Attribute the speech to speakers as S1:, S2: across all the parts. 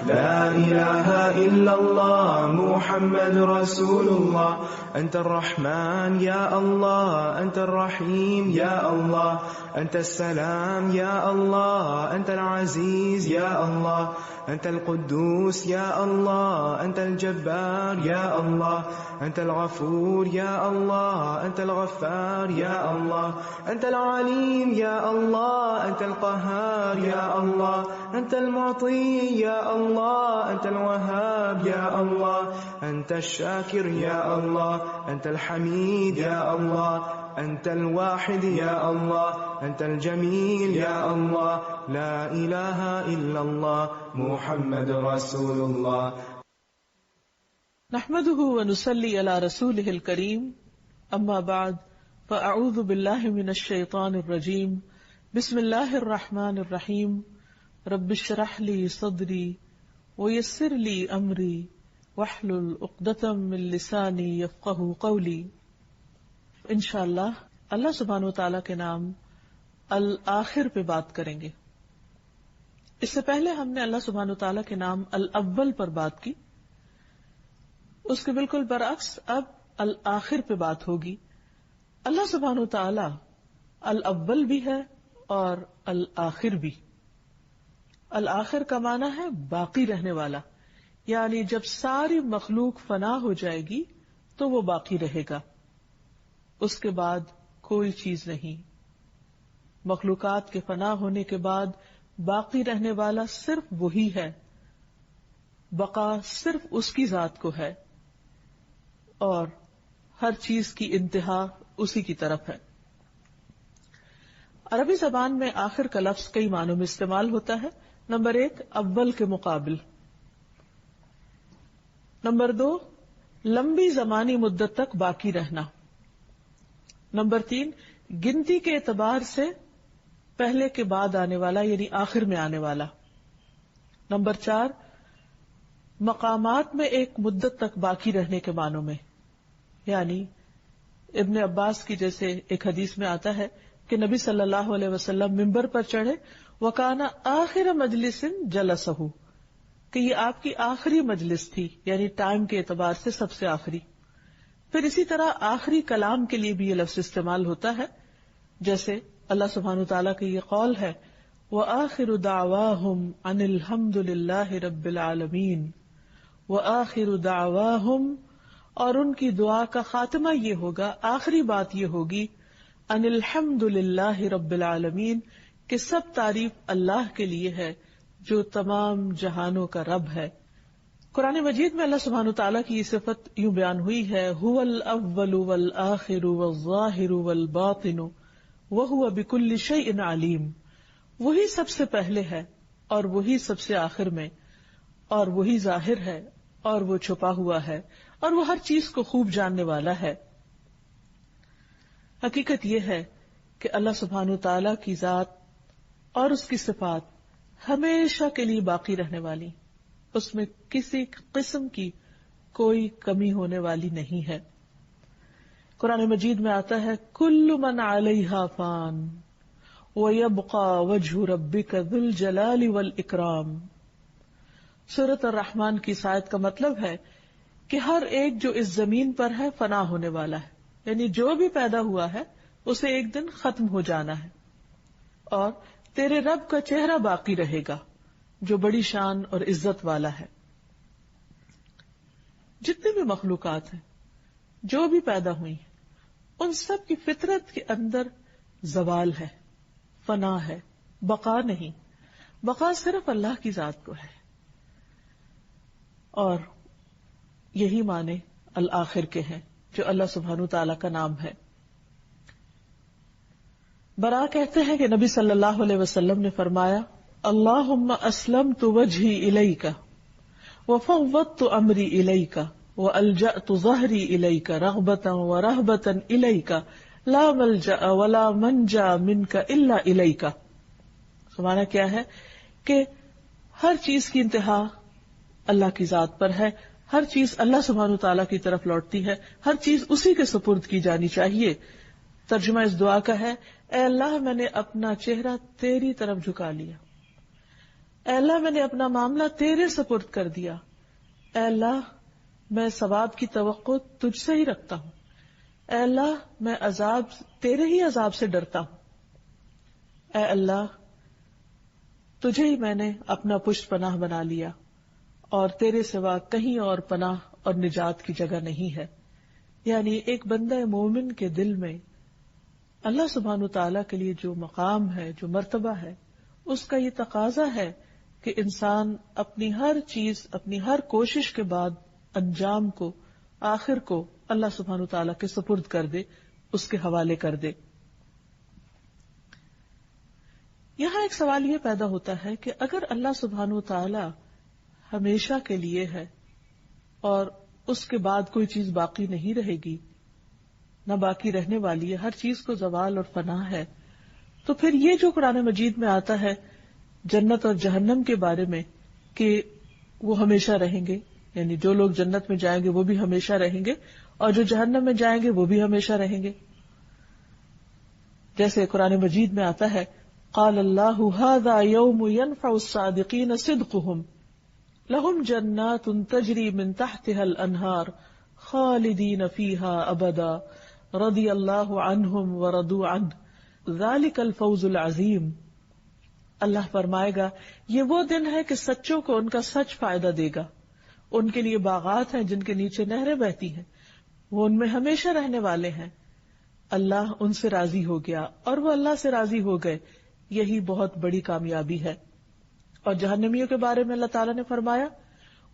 S1: لا إله إلا الله محمد رسول الله. أنت الرحمن يا الله، أنت الرحيم يا الله، أنت السلام يا الله، أنت العزيز يا الله، أنت القدوس يا الله، أنت الجبار يا الله، أنت الغفور يا الله، أنت الغفار يا الله، أنت العليم يا الله، أنت القهار يا الله، أنت المعطي يا الله، أنت الوهاب يا الله، أنت الشاكر يا الله، أنت الحميد يا الله، أنت الواحد يا الله، أنت الجميل يا الله. لا إله إلا الله محمد رسول الله.
S2: نحمده ونصلي على رسوله الكريم، أما بعد، فأعوذ بالله من الشيطان الرجيم. بسم الله الرحمن الرحيم. رب اشرح لي صدري ويسر لي أمري واحلل عقدة من لساني يفقهوا قولي. انشاءاللہ اللہ سبحانہ وتعالیٰ کے نام الآخر پہ بات کریں گے. اس سے پہلے ہم نے اللہ سبحانہ وتعالیٰ کے نام الاول پر بات کی. اس کے بالکل برعکس اب الآخر پہ بات ہوگی. اللہ سبحانہ وتعالیٰ الاول بھی ہے اور الآخر بھی. الآخر کا معنی ہے باقی رہنے والا، یعنی جب ساری مخلوق فنا ہو جائے گی تو وہ باقی رہے گا، اس کے بعد کوئی چیز نہیں. مخلوقات کے فنا ہونے کے بعد باقی رہنے والا صرف وہی ہے، بقا صرف اس کی ذات کو ہے، اور ہر چیز کی انتہا اسی کی طرف ہے. عربی زبان میں آخر کا لفظ کئی معنوں میں استعمال ہوتا ہے. نمبر 1 اول کے مقابل. نمبر 2 لمبی زمانی مدت تک باقی رہنا. نمبر 3 گنتی کے اعتبار سے پہلے کے بعد آنے والا، یعنی آخر میں آنے والا. نمبر 4 مقامات میں ایک مدت تک باقی رہنے کے معنوں میں، یعنی ابن عباس کی جیسے ایک حدیث میں آتا ہے کہ نبی صلی اللہ علیہ وسلم ممبر پر چڑھے، وَكَانَ آخِرَ مَجْلِسٍ جَلَسَهُ، کہ یہ آپ کی آخری مجلس تھی، یعنی ٹائم کے اعتبار سے سب سے آخری. پھر اسی طرح آخری کلام کے لیے بھی یہ لفظ استعمال ہوتا ہے، جیسے اللہ سبحانہ وتعالیٰ کا یہ قول ہے وَآخِرُ دَعْوَاهُمْ عَنِ الْحَمْدُ لِلَّهِ رَبِّ الْعَالَمِينَ. وَآخِرُ دَعْوَاهُمْ، اور ان کی دعا کا خاتمہ یہ ہوگا، آخری بات یہ ہوگی، عَنِ الْحَمْدُ لِلَّهِ رَبِّ الْعَالَمِينَ، کہ سب تعریف اللہ کے لیے ہے جو تمام جہانوں کا رب ہے. قرآن مجید میں اللہ سبحانہ وتعالیٰ کی یہ صفت یوں بیان ہوئی ہے هُوَ الْأَوَّلُ وَالْآخِرُ وَالظَّاهِرُ وَالْبَاطِنُ وَهُوَ بِكُلِّ شَيْءٍ عَلِيمٌ. وہی سب سے پہلے ہے اور وہی سب سے آخر میں، اور وہی ظاہر ہے اور وہ چھپا ہوا ہے، اور وہ ہر چیز کو خوب جاننے والا ہے. حقیقت یہ ہے کہ اللہ سبحانہ وتعالیٰ کی ذات اور اس کی صفات ہمیشہ کے لیے باقی رہنے والی، اس میں کسی قسم کی کوئی کمی ہونے والی نہیں ہے. قرآن مجید میں آتا ہے کل من علیہا فان ویبقى وجہ ربک ذو الجلال والاکرام. سورۃ الرحمن کی اس آیت کا مطلب ہے کہ ہر ایک جو اس زمین پر ہے فنا ہونے والا ہے، یعنی جو بھی پیدا ہوا ہے اسے ایک دن ختم ہو جانا ہے، اور تیرے رب کا چہرہ باقی رہے گا جو بڑی شان اور عزت والا ہے. جتنے بھی مخلوقات ہیں، جو بھی پیدا ہوئی ہیں، ان سب کی فطرت کے اندر زوال ہے، فنا ہے، بقا نہیں. بقا صرف اللہ کی ذات کو ہے، اور یہی معنی الآخر کے ہیں جو اللہ سبحانہ تعالیٰ کا نام ہے. برا کہتے ہیں کہ نبی صلی اللہ علیہ وسلم نے فرمایا اللہم اسلمت وجہی الیک وفوضت امری الیک والجأت ظہری الیک رغبتا ورہبتا الیک لا ملجأ ولا منجا منک الا الیک. سمانا کیا ہے کہ ہر چیز کی انتہا اللہ کی ذات پر ہے، ہر چیز اللہ سبحانہ تعالیٰ کی طرف لوٹتی ہے، ہر چیز اسی کے سپرد کی جانی چاہیے. ترجمہ اس دعا کا ہے اے اللہ میں نے اپنا چہرہ تیری طرف جھکا لیا، اے اللہ میں نے اپنا معاملہ تیرے سپرد کر دیا، اے اللہ میں ثواب کی توقع تجھ سے ہی رکھتا ہوں، اے اللہ میں تیرے ہی عذاب سے ڈرتا ہوں، اے اللہ تجھے ہی میں نے اپنا پشت پناہ بنا لیا اور تیرے سوا کہیں اور پناہ اور نجات کی جگہ نہیں ہے۔ یعنی ایک بندہ مومن کے دل میں اللہ سبحانہ وتعالی کے لیے جو مقام ہے، جو مرتبہ ہے، اس کا یہ تقاضا ہے کہ انسان اپنی ہر چیز، اپنی ہر کوشش کے بعد انجام کو، آخر کو اللہ سبحانہ وتعالی کے سپرد کر دے، اس کے حوالے کر دے۔ یہاں ایک سوال یہ پیدا ہوتا ہے کہ اگر اللہ سبحانہ وتعالی ہمیشہ کے لیے ہے اور اس کے بعد کوئی چیز باقی نہیں رہے گی، نہ باقی رہنے والی ہے، ہر چیز کو زوال اور فنا ہے، تو پھر یہ جو قرآن مجید میں آتا ہے جنت اور جہنم کے بارے میں کہ وہ ہمیشہ رہیں گے، یعنی جو لوگ جنت میں جائیں گے وہ بھی ہمیشہ رہیں گے اور جو جہنم میں جائیں گے وہ بھی ہمیشہ رہیں گے، جیسے قرآن مجید میں آتا ہے قال اللہ ھذا یوم ینفع الصادقین صدقہم لہم جنات تجری من تحتها الانہار خالدین فیہا ابدا رضی اللہ عنہم ورضوا عنہ ذالک الفوز العظیم۔ اللہ فرمائے گا یہ وہ دن ہے کہ سچوں کو ان کا سچ فائدہ دے گا، ان کے لیے باغات ہیں جن کے نیچے نہریں بہتی ہیں، وہ ان میں ہمیشہ رہنے والے ہیں، اللہ ان سے راضی ہو گیا اور وہ اللہ سے راضی ہو گئے، یہی بہت بڑی کامیابی ہے۔ اور جہنمیوں کے بارے میں اللہ تعالیٰ نے فرمایا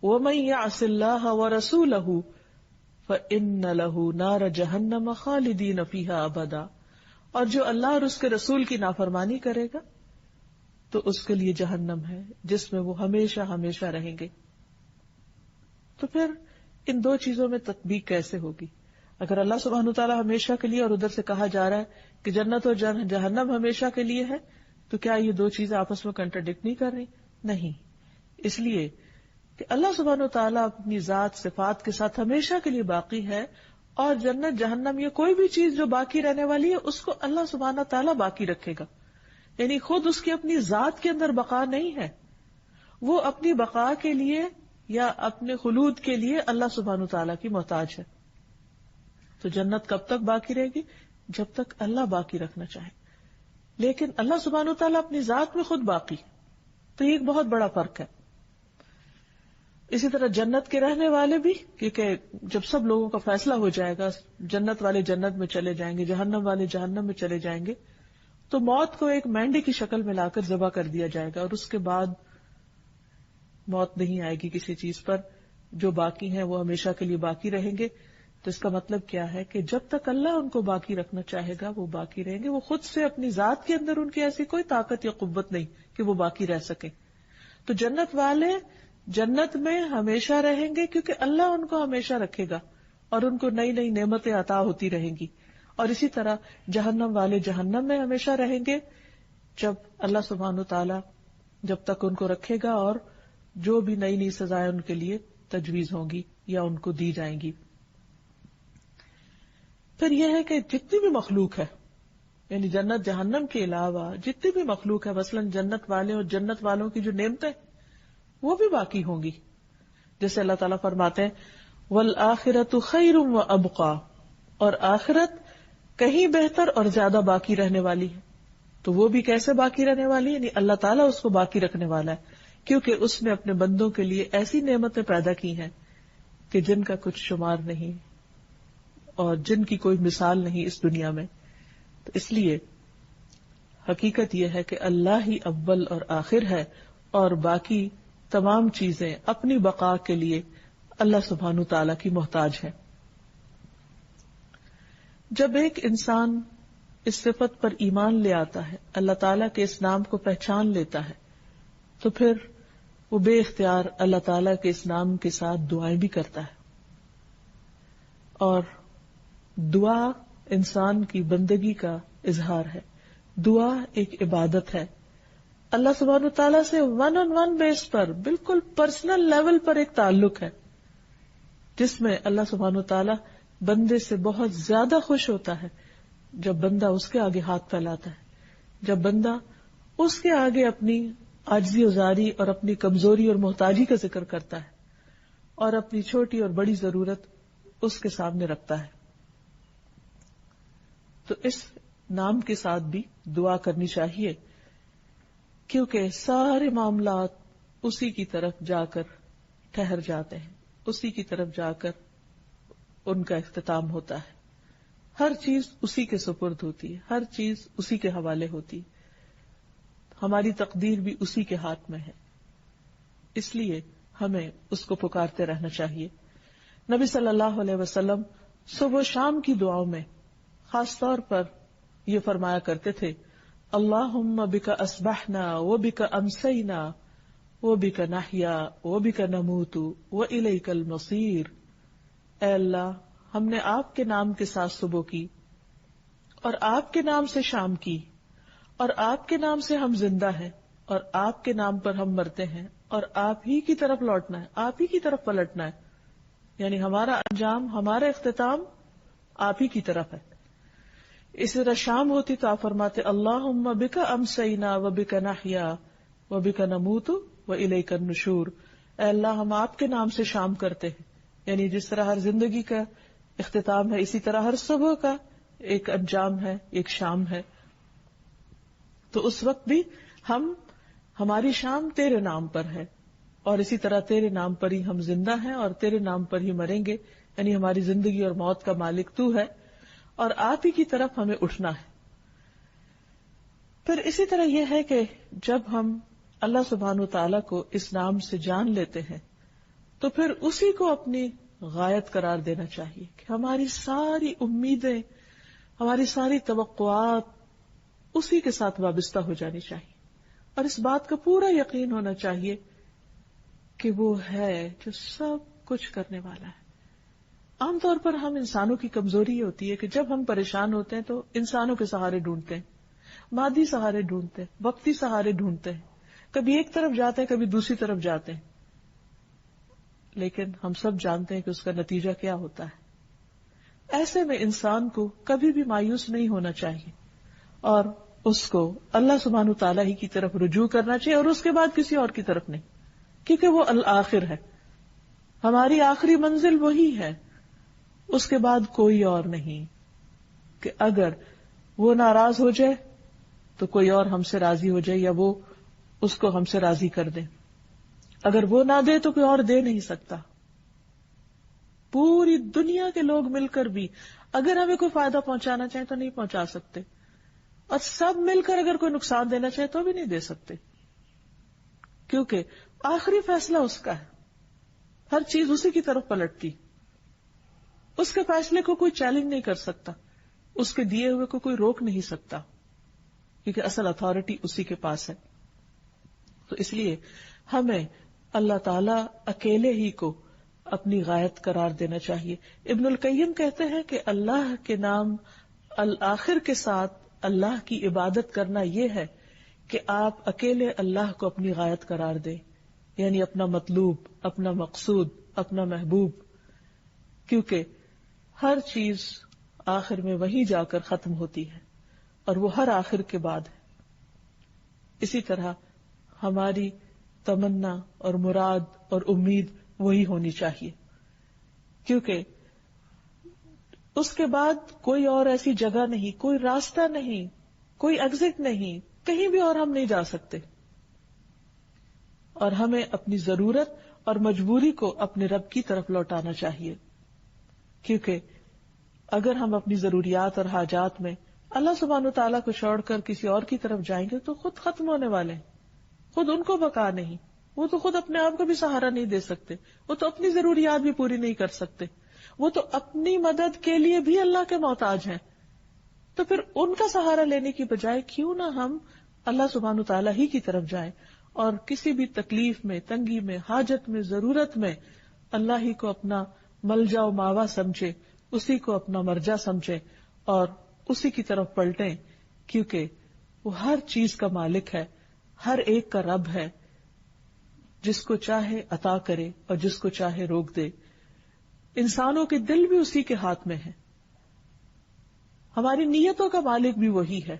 S2: وَمَن يَعْصِ اللَّهَ وَرَسُولَهُ فَإِنَّ لَهُ نَارَ جَهَنَّمَ خَالِدِينَ فِيهَا أَبَدًا، اور جو اللہ اور اس کے رسول کی نافرمانی کرے گا تو اس کے لیے جہنم ہے جس میں وہ ہمیشہ ہمیشہ رہیں گے۔ تو پھر ان دو چیزوں میں تطبیق کیسے ہوگی؟ اگر اللہ سبحانہ وتعالیٰ ہمیشہ کے لیے اور ادھر سے کہا جا رہا ہے کہ جنت اور جہنم ہمیشہ کے لیے ہے، تو کیا یہ دو چیزیں آپس میں کنٹراڈکٹ نہیں کر رہی؟ نہیں، اس لیے کہ اللہ سبحانہ وتعالیٰ اپنی ذات صفات کے ساتھ ہمیشہ کے لیے باقی ہے، اور جنت جہنم یا کوئی بھی چیز جو باقی رہنے والی ہے اس کو اللہ سبحانہ وتعالیٰ باقی رکھے گا، یعنی خود اس کی اپنی ذات کے اندر بقا نہیں ہے، وہ اپنی بقا کے لیے یا اپنے خلود کے لیے اللہ سبحانہ وتعالیٰ کی محتاج ہے۔ تو جنت کب تک باقی رہے گی؟ جب تک اللہ باقی رکھنا چاہے، لیکن اللہ سبحانہ وتعالیٰ اپنی ذات میں خود باقی، تو یہ ایک بہت بڑا فرق ہے۔ اسی طرح جنت کے رہنے والے بھی، کیونکہ جب سب لوگوں کا فیصلہ ہو جائے گا، جنت والے جنت میں چلے جائیں گے، جہنم والے جہنم میں چلے جائیں گے، تو موت کو ایک مینڈے کی شکل میں لا کر ذبح کر دیا جائے گا، اور اس کے بعد موت نہیں آئے گی کسی چیز پر، جو باقی ہیں وہ ہمیشہ کے لیے باقی رہیں گے۔ تو اس کا مطلب کیا ہے کہ جب تک اللہ ان کو باقی رکھنا چاہے گا وہ باقی رہیں گے، وہ خود سے اپنی ذات کے اندر ان کی ایسی کوئی طاقت یا قوت نہیں کہ وہ باقی رہ سکیں۔ تو جنت والے جنت میں ہمیشہ رہیں گے کیونکہ اللہ ان کو ہمیشہ رکھے گا اور ان کو نئی نئی نعمتیں عطا ہوتی رہیں گی، اور اسی طرح جہنم والے جہنم میں ہمیشہ رہیں گے جب اللہ سبحانہ وتعالی جب تک ان کو رکھے گا، اور جو بھی نئی نئی سزائیں ان کے لیے تجویز ہوں گی یا ان کو دی جائیں گی۔ پھر یہ ہے کہ جتنی بھی مخلوق ہے، یعنی جنت جہنم کے علاوہ جتنی بھی مخلوق ہے، مثلاً جنت والے اور جنت والوں کی جو نعمتیں وہ بھی باقی ہوں گی، جیسے اللہ تعالیٰ فرماتے ہیں وَالْآخِرَةُ خَيْرٌ وَأَبْقَىٰ، اور آخرت کہیں بہتر اور زیادہ باقی رہنے والی ہے۔ تو وہ بھی کیسے باقی رہنے والی ہے؟ یعنی اللہ تعالیٰ اس کو باقی رکھنے والا ہے، کیونکہ اس نے اپنے بندوں کے لیے ایسی نعمتیں پیدا کی ہیں کہ جن کا کچھ شمار نہیں اور جن کی کوئی مثال نہیں اس دنیا میں۔ تو اس لیے حقیقت یہ ہے کہ اللہ ہی اول اور آخر ہے، اور باقی تمام چیزیں اپنی بقا کے لیے اللہ سبحانہ تعالیٰ کی محتاج ہے۔ جب ایک انسان اس صفت پر ایمان لے آتا ہے، اللہ تعالیٰ کے اس نام کو پہچان لیتا ہے، تو پھر وہ بے اختیار اللہ تعالیٰ کے اس نام کے ساتھ دعائیں بھی کرتا ہے، اور دعا انسان کی بندگی کا اظہار ہے، دعا ایک عبادت ہے۔ اللہ سبحانہ تعالیٰ سے ون آن ون بیس پر، بالکل پرسنل لیول پر ایک تعلق ہے، جس میں اللہ سبحانہ تعالیٰ بندے سے بہت زیادہ خوش ہوتا ہے جب بندہ اس کے آگے ہاتھ پھیلاتا ہے، جب بندہ اس کے آگے اپنی عاجزی و زاری اور اپنی کمزوری اور محتاجی کا ذکر کرتا ہے اور اپنی چھوٹی اور بڑی ضرورت اس کے سامنے رکھتا ہے. تو اس نام کے ساتھ بھی دعا کرنی چاہیے، کیونکہ سارے معاملات اسی کی طرف جا کر ٹھہر جاتے ہیں، اسی کی طرف جا کر ان کا اختتام ہوتا ہے. ہر چیز اسی کے سپرد ہوتی ہے، ہر چیز اسی کے حوالے ہوتی ہے، ہماری تقدیر بھی اسی کے ہاتھ میں ہے. اس لیے ہمیں اس کو پکارتے رہنا چاہیے. نبی صلی اللہ علیہ وسلم صبح و شام کی دعاؤں میں خاص طور پر یہ فرمایا کرتے تھے، اللہم بک اصبحنا وبک امسینا وبک نحیا وبک نموت والیک المصیر. اے اللہ، ہم نے آپ کے نام کے ساتھ صبح کی اور آپ کے نام سے شام کی اور آپ کے نام سے ہم زندہ ہیں اور آپ کے نام پر ہم مرتے ہیں اور آپ ہی کی طرف لوٹنا ہے، آپ ہی کی طرف پلٹنا ہے. یعنی ہمارا انجام، ہمارا اختتام آپ ہی کی طرف ہے. اسی طرح شام ہوتی تو آپ فرماتے اللہم بک امسینا وبک نحیا وبک نموت والیک النشور. اے اللہ، ہم آپ کے نام سے شام کرتے ہیں، یعنی جس طرح ہر زندگی کا اختتام ہے اسی طرح ہر صبح کا ایک انجام ہے، ایک شام ہے. تو اس وقت بھی ہماری شام تیرے نام پر ہے اور اسی طرح تیرے نام پر ہی ہم زندہ ہیں اور تیرے نام پر ہی مریں گے. یعنی ہماری زندگی اور موت کا مالک تو ہے اور آپ ہی کی طرف ہمیں اٹھنا ہے. پھر اسی طرح یہ ہے کہ جب ہم اللہ سبحانہ و تعالیٰ کو اس نام سے جان لیتے ہیں تو پھر اسی کو اپنی غایت قرار دینا چاہیے کہ ہماری ساری امیدیں، ہماری ساری توقعات اسی کے ساتھ وابستہ ہو جانی چاہیے اور اس بات کا پورا یقین ہونا چاہیے کہ وہ ہے جو سب کچھ کرنے والا ہے. عام طور پر ہم انسانوں کی کمزوری یہ ہوتی ہے کہ جب ہم پریشان ہوتے ہیں تو انسانوں کے سہارے ڈھونڈتے ہیں، مادی سہارے ڈھونڈتے ہیں، وقتی سہارے ڈھونڈتے ہیں، کبھی ایک طرف جاتے ہیں کبھی دوسری طرف جاتے ہیں. لیکن ہم سب جانتے ہیں کہ اس کا نتیجہ کیا ہوتا ہے. ایسے میں انسان کو کبھی بھی مایوس نہیں ہونا چاہیے اور اس کو اللہ سبحانہ تعالیٰ ہی کی طرف رجوع کرنا چاہیے اور اس کے بعد کسی اور کی طرف نہیں، کیونکہ وہ الآخر ہے. ہماری آخری منزل وہی ہے، اس کے بعد کوئی اور نہیں. کہ اگر وہ ناراض ہو جائے تو کوئی اور ہم سے راضی ہو جائے یا وہ اس کو ہم سے راضی کر دے. اگر وہ نہ دے تو کوئی اور دے نہیں سکتا. پوری دنیا کے لوگ مل کر بھی اگر ہمیں کوئی فائدہ پہنچانا چاہیں تو نہیں پہنچا سکتے اور سب مل کر اگر کوئی نقصان دینا چاہے تو بھی نہیں دے سکتے، کیونکہ آخری فیصلہ اس کا ہے. ہر چیز اسی کی طرف پلٹتی، اس کے فیصلے کو کوئی چیلنج نہیں کر سکتا، اس کے دیے ہوئے کو کوئی روک نہیں سکتا، کیونکہ اصل اتھارٹی اسی کے پاس ہے. تو اس لیے ہمیں اللہ تعالی اکیلے ہی کو اپنی غایت قرار دینا چاہیے. ابن القیم کہتے ہیں کہ اللہ کے نام الآخر کے ساتھ اللہ کی عبادت کرنا یہ ہے کہ آپ اکیلے اللہ کو اپنی غایت قرار دیں، یعنی اپنا مطلوب، اپنا مقصود، اپنا محبوب، کیونکہ ہر چیز آخر میں وہی جا کر ختم ہوتی ہے اور وہ ہر آخر کے بعد ہے. اسی طرح ہماری تمنا اور مراد اور امید وہی ہونی چاہیے، کیونکہ اس کے بعد کوئی اور ایسی جگہ نہیں، کوئی راستہ نہیں، کوئی ایگزٹ نہیں، کہیں بھی اور ہم نہیں جا سکتے. اور ہمیں اپنی ضرورت اور مجبوری کو اپنے رب کی طرف لوٹانا چاہیے، کیونکہ اگر ہم اپنی ضروریات اور حاجات میں اللہ سبحانہ تعالیٰ کو چھوڑ کر کسی اور کی طرف جائیں گے تو خود ختم ہونے والے ہیں. خود ان کو بقا نہیں، وہ تو خود اپنے آپ کو بھی سہارا نہیں دے سکتے، وہ تو اپنی ضروریات بھی پوری نہیں کر سکتے، وہ تو اپنی مدد کے لیے بھی اللہ کے محتاج ہیں. تو پھر ان کا سہارا لینے کی بجائے کیوں نہ ہم اللہ سبحانہ تعالیٰ ہی کی طرف جائیں اور کسی بھی تکلیف میں، تنگی میں، حاجت میں، ضرورت میں اللہ ہی کو اپنا ملجا و ماوا سمجھے، اسی کو اپنا مرجع سمجھے اور اسی کی طرف پلٹیں، کیونکہ وہ ہر چیز کا مالک ہے، ہر ایک کا رب ہے، جس کو چاہے عطا کرے اور جس کو چاہے روک دے. انسانوں کے دل بھی اسی کے ہاتھ میں ہے، ہماری نیتوں کا مالک بھی وہی ہے،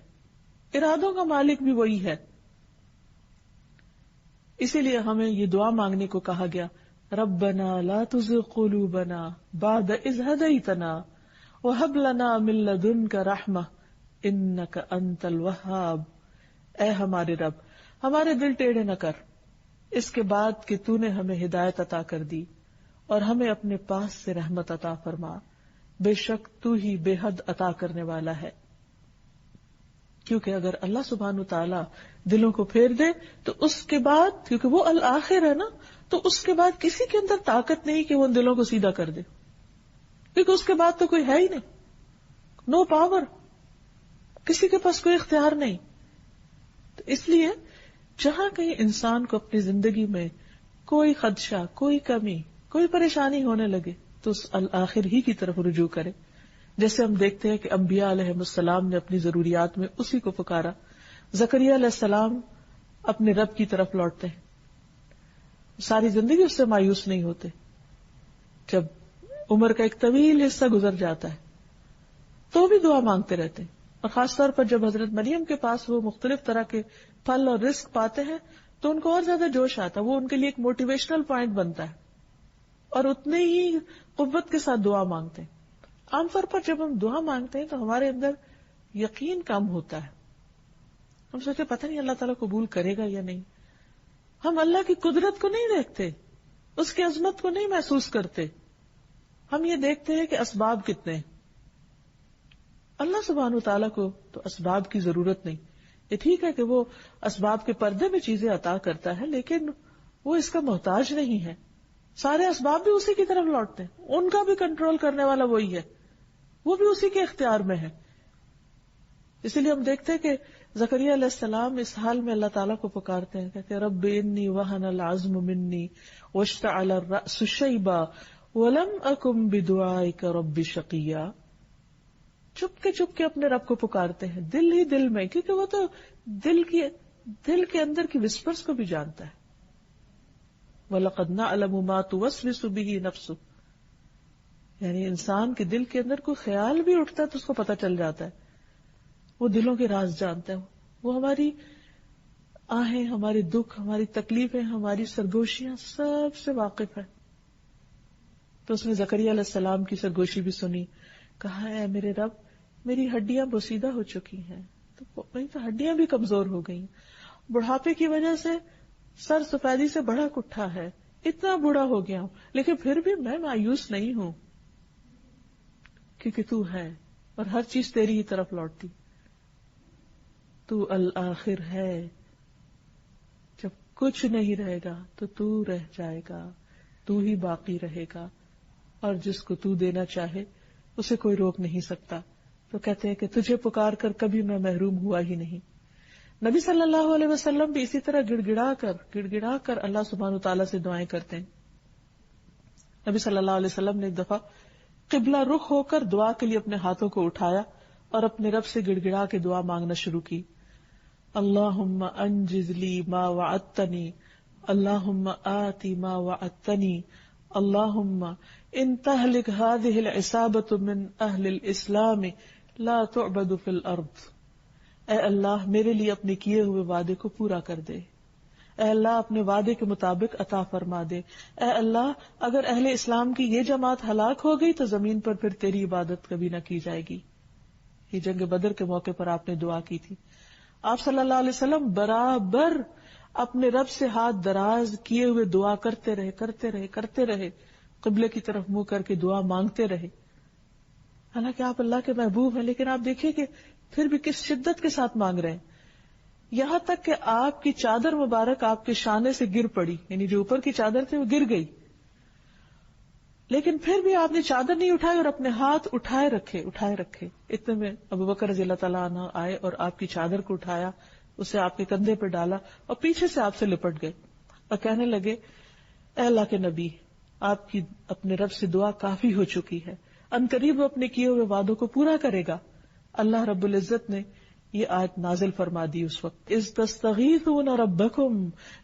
S2: ارادوں کا مالک بھی وہی ہے. اسی لیے ہمیں یہ دعا مانگنے کو کہا گیا، ربنا لا تزغ قلوبنا بعد اذ ہدیتنا وہب لنا من لدنک رحمہ انک انت الوہاب۔ اے ہمارے رب، ہمارے دل ٹیڑھے نہ کر اس کے بعد کہ تو نے ہمیں ہدایت عطا کر دی، اور ہمیں اپنے پاس سے رحمت عطا فرما، بے شک تو ہی بے حد عطا کرنے والا ہے۔ کیونکہ اگر اللہ سبحانہ تعالیٰ دلوں کو پھیر دے تو اس کے بعد، کیونکہ وہ الآخر ہے نا، تو اس کے بعد کسی کے اندر طاقت نہیں کہ وہ ان دلوں کو سیدھا کر دے، کیونکہ اس کے بعد تو کوئی ہے ہی نہیں، نو پاور، کسی کے پاس کوئی اختیار نہیں۔ تو اس لیے جہاں کہیں انسان کو اپنی زندگی میں کوئی خدشہ، کوئی کمی، کوئی پریشانی ہونے لگے تو اس الآخر ہی کی طرف رجوع کرے۔ جیسے ہم دیکھتے ہیں کہ انبیاء علیہ السلام نے اپنی ضروریات میں اسی کو پکارا، زکریا علیہ السلام اپنے رب کی طرف لوٹتے ہیں، ساری زندگی اس سے مایوس نہیں ہوتے، جب عمر کا ایک طویل حصہ گزر جاتا ہے تو بھی دعا مانگتے رہتے ہیں، اور خاص طور پر جب حضرت مریم کے پاس وہ مختلف طرح کے پھل اور رزق پاتے ہیں تو ان کو اور زیادہ جوش آتا ہے، وہ ان کے لیے ایک موٹیویشنل پوائنٹ بنتا ہے، اور اتنے ہی قوت کے ساتھ دعا مانگتے ہیں۔ عام طور پر جب ہم دعا مانگتے ہیں تو ہمارے اندر یقین کم ہوتا ہے، ہم سوچتے پتہ نہیں اللہ تعالیٰ قبول کرے گا یا نہیں، ہم اللہ کی قدرت کو نہیں دیکھتے، اس کی عظمت کو نہیں محسوس کرتے، ہم یہ دیکھتے ہیں کہ اسباب کتنے ہیں۔ اللہ سبحانہ تعالیٰ کو تو اسباب کی ضرورت نہیں، یہ ٹھیک ہے کہ وہ اسباب کے پردے میں چیزیں عطا کرتا ہے، لیکن وہ اس کا محتاج نہیں ہے، سارے اسباب بھی اسی کی طرف لوٹتے ہیں، ان کا بھی کنٹرول کرنے والا وہی ہے، وہ بھی اسی کے اختیار میں ہے۔ اسی لیے ہم دیکھتے ہیں کہ زکریا علیہ السلام اس حال میں اللہ تعالیٰ کو پکارتے ہیں، کہتے ہیں رب انی وہن العظم منی واشتعل الرأس شیبا ولم اکن بدعائک رب شقیا۔ چپ کے اپنے رب کو پکارتے ہیں دل ہی دل میں، کیونکہ وہ تو دل کے اندر کی وسپرز کو بھی جانتا ہے۔ وَلَقَدْ نَعْلَمُ مَا تُوَسْوِسُ بِهِ نَفْسُهُ، یعنی انسان کے دل کے اندر کوئی خیال بھی اٹھتا ہے تو اس کو پتہ چل جاتا ہے، وہ دلوں کے راز جانتا ہے، وہ ہماری آہیں، ہمارے دکھ، ہماری تکلیفیں، ہماری سرگوشیاں سب سے واقف ہے۔ تو اس نے زکریا علیہ السلام کی سرگوشی بھی سنی، کہا ہے میرے رب میری ہڈیاں بوسیدہ ہو چکی ہیں، تو میری تو ہڈیاں بھی کمزور ہو گئی، بڑھاپے کی وجہ سے سر سفیدی سے بڑا کٹھا ہے، اتنا بوڑھا ہو گیا ہوں، لیکن پھر بھی میں مایوس نہیں ہوں، کیونکہ تو ہے اور ہر چیز تیری ہی طرف لوٹتی، تو الآخر ہے، جب کچھ نہیں رہے گا تو تو رہ جائے گا، تو ہی باقی رہے گا، اور جس کو تو دینا چاہے اسے کوئی روک نہیں سکتا۔ تو کہتے ہیں کہ تجھے پکار کر کبھی میں محروم ہوا ہی نہیں۔ نبی صلی اللہ علیہ وسلم بھی اسی طرح گڑ گڑا کر اللہ سبحانہ تعالیٰ سے دعائیں کرتے ہیں۔ نبی صلی اللہ علیہ وسلم نے ایک دفعہ قبلہ رخ ہو کر دعا کے لیے اپنے ہاتھوں کو اٹھایا اور اپنے رب سے گڑ گڑا کے دعا مانگنا شروع کی، اللہم انجز لی ما وعدتنی، اللہم آتی ما وعدتنی، اللہم ان تہلک هذه العصابة من اہل الاسلام لا تعبد فی الارض۔ اے اللہ میرے لیے اپنے کیے ہوئے وعدے کو پورا کر دے، اے اللہ اپنے وعدے کے مطابق عطا فرما دے، اے اللہ اگر اہل اسلام کی یہ جماعت ہلاک ہو گئی تو زمین پر پھر تیری عبادت کبھی نہ کی جائے گی۔ یہ جنگ بدر کے موقع پر آپ نے دعا کی تھی۔ آپ صلی اللہ علیہ وسلم برابر اپنے رب سے ہاتھ دراز کیے ہوئے دعا کرتے رہے، قبلے کی طرف منہ کر کے دعا مانگتے رہے۔ حالانکہ آپ اللہ کے محبوب ہیں، لیکن آپ دیکھیے کہ پھر بھی کس شدت کے ساتھ مانگ رہے ہیں، یہاں تک کہ آپ کی چادر مبارک آپ کے شانے سے گر پڑی، یعنی جو اوپر کی چادر تھی وہ گر گئی، لیکن پھر بھی آپ نے چادر نہیں اٹھائی اور اپنے ہاتھ اٹھائے رکھے۔ اتنے میں ابو بکر رضی اللہ تعالیٰ عنہ آئے اور آپ کی چادر کو اٹھایا، اسے آپ کے کندھے پہ ڈالا اور پیچھے سے آپ سے لپٹ گئے اور کہنے لگے اے اللہ کے نبی، آپ کی اپنے رب سے دعا کافی ہو چکی ہے، عنقریب وہ اپنے کیے ہوئے وعدوں کو پورا کرے گا۔ اللہ رب العزت نے یہ آیت نازل فرما دی اس وقت، اذ تستغیثون ربکم،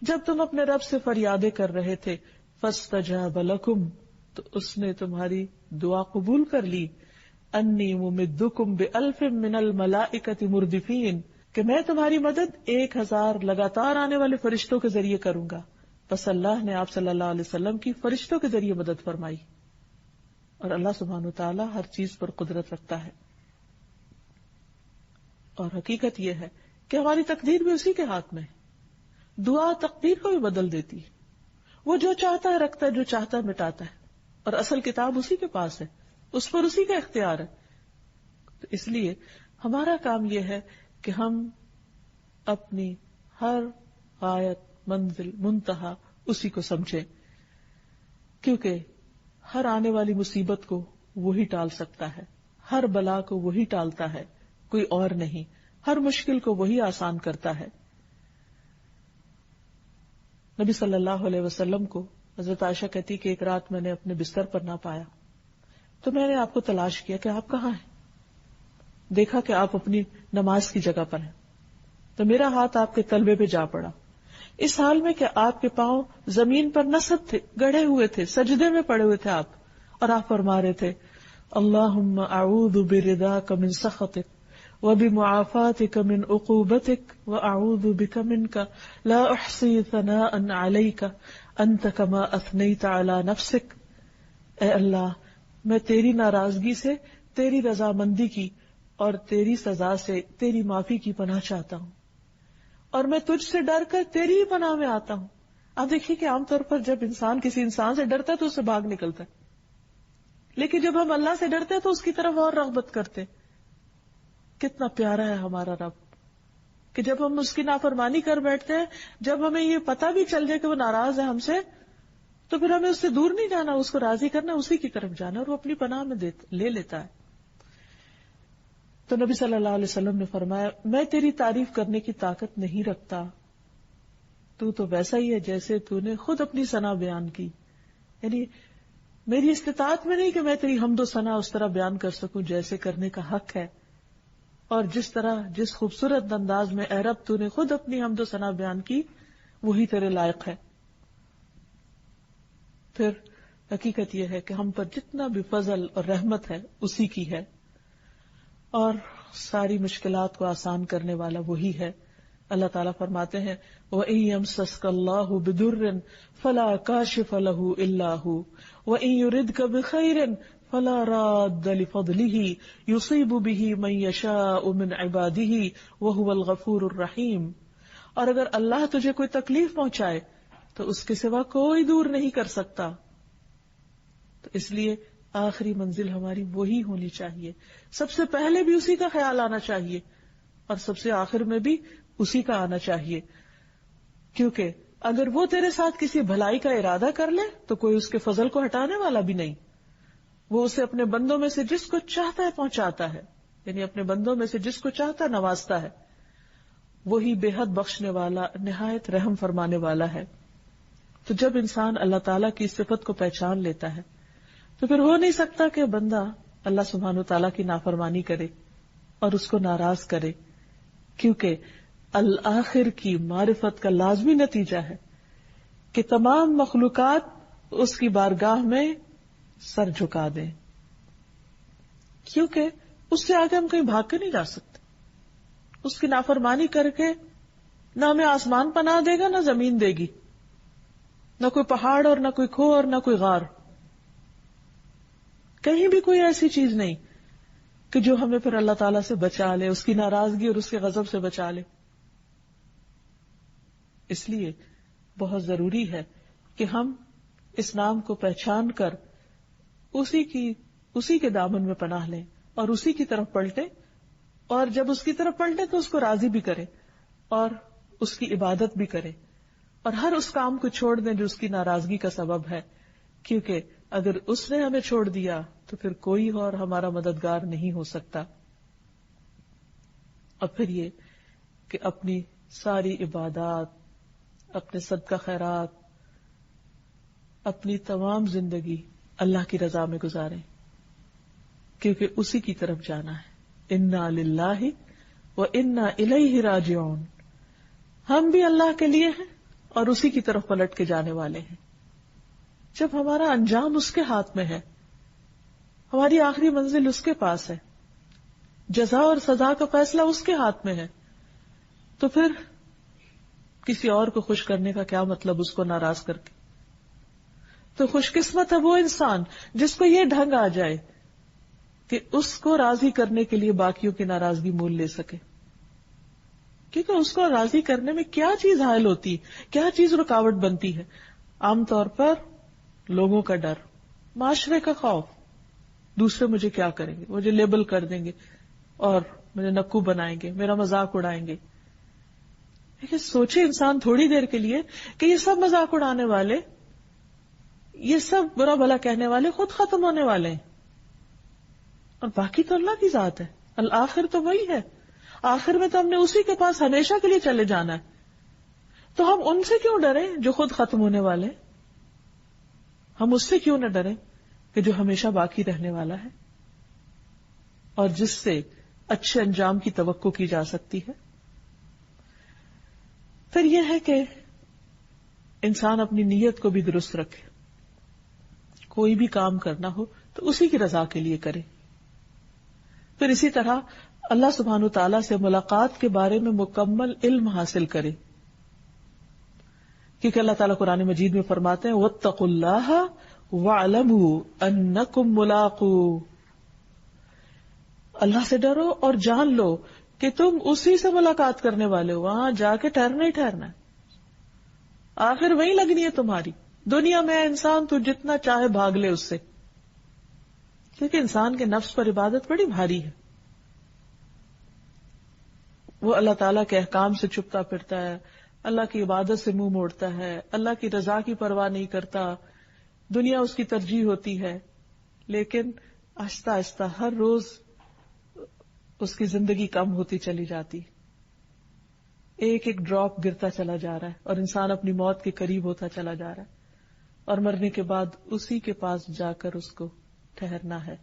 S2: جب تم اپنے رب سے فریادیں کر رہے تھے، فاستجاب لکم، تو اس نے تمہاری دعا قبول کر لی، انی ممدکم بألف من الملائکۃ مردفین، کہ میں تمہاری مدد 1000 لگاتار آنے والے فرشتوں کے ذریعے کروں گا. بس اللہ نے آپ صلی اللہ علیہ وسلم کی فرشتوں کے ذریعے مدد فرمائی. اور اللہ سبحانہ وتعالی ہر چیز پر قدرت رکھتا ہے. اور حقیقت یہ ہے کہ ہماری تقدیر بھی اسی کے ہاتھ میں ہے. دعا تقدیر کو بھی بدل دیتی ہے. وہ جو چاہتا ہے رکھتا ہے, جو چاہتا ہے مٹاتا ہے, اور اصل کتاب اسی کے پاس ہے, اس پر اسی کا اختیار ہے. تو اس لیے ہمارا کام یہ ہے کہ ہم اپنی ہر غایت, منزل, منتہا اسی کو سمجھیں, کیونکہ ہر آنے والی مصیبت کو وہی ٹال سکتا ہے, ہر بلا کو وہی ٹالتا ہے, کوئی اور نہیں. ہر مشکل کو وہی آسان کرتا ہے. نبی صلی اللہ علیہ وسلم کو حضرت عائشہ کہتی کہ ایک رات میں نے اپنے بستر پر نہ پایا, تو میں نے آپ کو تلاش کیا کہ آپ کہاں ہیں. دیکھا کہ آپ اپنی نماز کی جگہ پر ہیں, تو میرا ہاتھ آپ کے تلوے پہ جا پڑا, اس حال میں کہ آپ کے پاؤں زمین پر نصب تھے, گڑھے ہوئے تھے, سجدے میں پڑے ہوئے تھے آپ, اور آپ فرما رہے تھے اللہم اعوذ برضاک من سخطک وبمعافاتک من عقوبتک واعوذ بک منک لا احصی ثناء علیک انت کما اثنیت علی نفسک. اے اللہ, میں تیری ناراضگی سے, تیری رضامندی کی اور تیری سزا سے, تیری معافی کی پناہ چاہتا ہوں, اور میں تجھ سے ڈر کر تیری ہی پناہ میں آتا ہوں. آپ دیکھیے کہ عام طور پر جب انسان کسی انسان سے ڈرتا ہے تو اس سے بھاگ نکلتا ہے, لیکن جب ہم اللہ سے ڈرتے ہیں تو اس کی طرف اور رغبت کرتے. کتنا پیارا ہے ہمارا رب کہ جب ہم اس کی نافرمانی کر بیٹھتے ہیں, جب ہمیں یہ پتہ بھی چل جائے کہ وہ ناراض ہے ہم سے, تو پھر ہمیں اس سے دور نہیں جانا, اس کو راضی کرنا, اسی کی طرف جانا, اور وہ اپنی پناہ میں لے لیتا ہے. تو نبی صلی اللہ علیہ وسلم نے فرمایا میں تیری تعریف کرنے کی طاقت نہیں رکھتا, تو ویسا ہی ہے جیسے تو نے خود اپنی ثنا بیان کی. یعنی میری استطاعت میں نہیں کہ میں تیری حمد و ثنا اس طرح بیان کر سکوں جیسے کرنے کا حق ہے, اور جس خوبصورت انداز میں اے رب تو نے خود اپنی حمد و ثنا بیان کی, وہی تیرے لائق ہے. پھر حقیقت یہ ہے کہ ہم پر جتنا بھی فضل اور رحمت ہے اسی کی ہے, اور ساری مشکلات کو آسان کرنے والا وہی ہے. اللہ تعالیٰ فرماتے ہیں وَإِن يَمْسَسْكَ اللَّهُ بِضُرٍّ فَلَا كَاشِفَ لَهُ إِلَّا هُوَ وَإِن يُرِدْكَ بِخَيْرٍ فَلَا رَادَّ لِفَضْلِهِ يُصِيبُ بِهِ مَن يَشَاءُ مِنْ عِبَادِهِ وَهُوَ الْغَفُورُ الرَّحِيمُ. اور اگر اللہ تجھے کوئی تکلیف پہنچائے تو اس کے سوا کوئی دور نہیں کر سکتا. تو اس لیے آخری منزل ہماری وہی ہونی چاہیے, سب سے پہلے بھی اسی کا خیال آنا چاہیے, اور سب سے آخر میں بھی اسی کا آنا چاہیے. کیونکہ اگر وہ تیرے ساتھ کسی بھلائی کا ارادہ کر لے تو کوئی اس کے فضل کو ہٹانے والا بھی نہیں. وہ اسے اپنے بندوں میں سے جس کو چاہتا ہے پہنچاتا ہے, یعنی اپنے بندوں میں سے جس کو چاہتا ہے نوازتا ہے. وہی بے حد بخشنے والا, نہایت رحم فرمانے والا ہے. تو جب انسان اللہ تعالیٰ کی صفت کو پہچان لیتا ہے تو پھر ہو نہیں سکتا کہ بندہ اللہ سبحانہ و تعالیٰ کی نافرمانی کرے اور اس کو ناراض کرے, کیونکہ الآخر کی معرفت کا لازمی نتیجہ ہے کہ تمام مخلوقات اس کی بارگاہ میں سر جھکا دیں, کیونکہ اس سے آگے ہم کہیں بھاگ کے نہیں جا سکتے. اس کی نافرمانی کر کے نہ ہمیں آسمان پناہ دے گا, نہ زمین دے گی, نہ کوئی پہاڑ اور نہ کوئی کھو اور نہ کوئی غار. کہیں بھی کوئی ایسی چیز نہیں کہ جو ہمیں پھر اللہ تعالیٰ سے بچا لے, اس کی ناراضگی اور اس کے غضب سے بچا لے. اس لیے بہت ضروری ہے کہ ہم اس نام کو پہچان کر اسی کے دامن میں پناہ لیں اور اسی کی طرف پلٹیں, اور جب اس کی طرف پلٹیں تو اس کو راضی بھی کریں اور اس کی عبادت بھی کریں, اور ہر اس کام کو چھوڑ دیں جو اس کی ناراضگی کا سبب ہے, کیونکہ اگر اس نے ہمیں چھوڑ دیا تو پھر کوئی اور ہمارا مددگار نہیں ہو سکتا. اور پھر یہ کہ اپنی ساری عبادات, اپنے صدقہ خیرات, اپنی تمام زندگی اللہ کی رضا میں گزاریں, کیونکہ اسی کی طرف جانا ہے. انا للہ و انا الیہ راجعون. ہم بھی اللہ کے لیے ہیں اور اسی کی طرف پلٹ کے جانے والے ہیں. جب ہمارا انجام اس کے ہاتھ میں ہے, ہماری آخری منزل اس کے پاس ہے, جزا اور سزا کا فیصلہ اس کے ہاتھ میں ہے, تو پھر کسی اور کو خوش کرنے کا کیا مطلب اس کو ناراض کر کے؟ تو خوش قسمت ہے وہ انسان جس کو یہ ڈھنگ آ جائے کہ اس کو راضی کرنے کے لیے باقیوں کی ناراضگی مول لے سکے. کیونکہ اس کو راضی کرنے میں کیا چیز حائل ہوتی ہے, کیا چیز رکاوٹ بنتی ہے؟ عام طور پر لوگوں کا ڈر, معاشرے کا خوف, دوسرے مجھے کیا کریں گے, مجھے لیبل کر دیں گے اور مجھے نکو بنائیں گے, میرا مذاق اڑائیں گے. لیکن سوچے انسان تھوڑی دیر کے لیے کہ یہ سب مذاق اڑانے والے, یہ سب برا بھلا کہنے والے خود ختم ہونے والے ہیں, اور باقی تو اللہ کی ذات ہے. الآخر تو وہی ہے, آخر میں تو ہم نے اسی کے پاس ہمیشہ کے لیے چلے جانا ہے. تو ہم ان سے کیوں ڈریں جو خود ختم ہونے والے, ہم اس سے کیوں نہ ڈریں کہ جو ہمیشہ باقی رہنے والا ہے اور جس سے اچھے انجام کی توقع کی جا سکتی ہے. پھر یہ ہے کہ انسان اپنی نیت کو بھی درست رکھے, کوئی بھی کام کرنا ہو تو اسی کی رضا کے لیے کرے. پھر اسی طرح اللہ سبحانہ تعالیٰ سے ملاقات کے بارے میں مکمل علم حاصل کرے, کیونکہ اللہ تعالیٰ قرآن مجید میں فرماتے ہیں واتقوا اللہ واعلموا انکم ملاقوہ, اللہ سے ڈرو اور جان لو کہ تم اسی سے ملاقات کرنے والے ہو, وہاں جا کے ٹھہرنا ہی ٹھہرنا ہے, آخر وہی لگنی ہے تمہاری. دنیا میں انسان تو جتنا چاہے بھاگ لے اس سے, کیونکہ انسان کے نفس پر عبادت بڑی بھاری ہے. وہ اللہ تعالیٰ کے احکام سے چھپتا پھرتا ہے, اللہ کی عبادت سے منہ موڑتا ہے, اللہ کی رضا کی پرواہ نہیں کرتا, دنیا اس کی ترجیح ہوتی ہے. لیکن آہستہ آہستہ ہر روز اس کی زندگی کم ہوتی چلی جاتی, ایک ایک ڈراپ گرتا چلا جا رہا ہے اور انسان اپنی موت کے قریب ہوتا چلا جا رہا ہے, اور مرنے کے بعد اسی کے پاس جا کر اس کو ٹھہرنا ہے.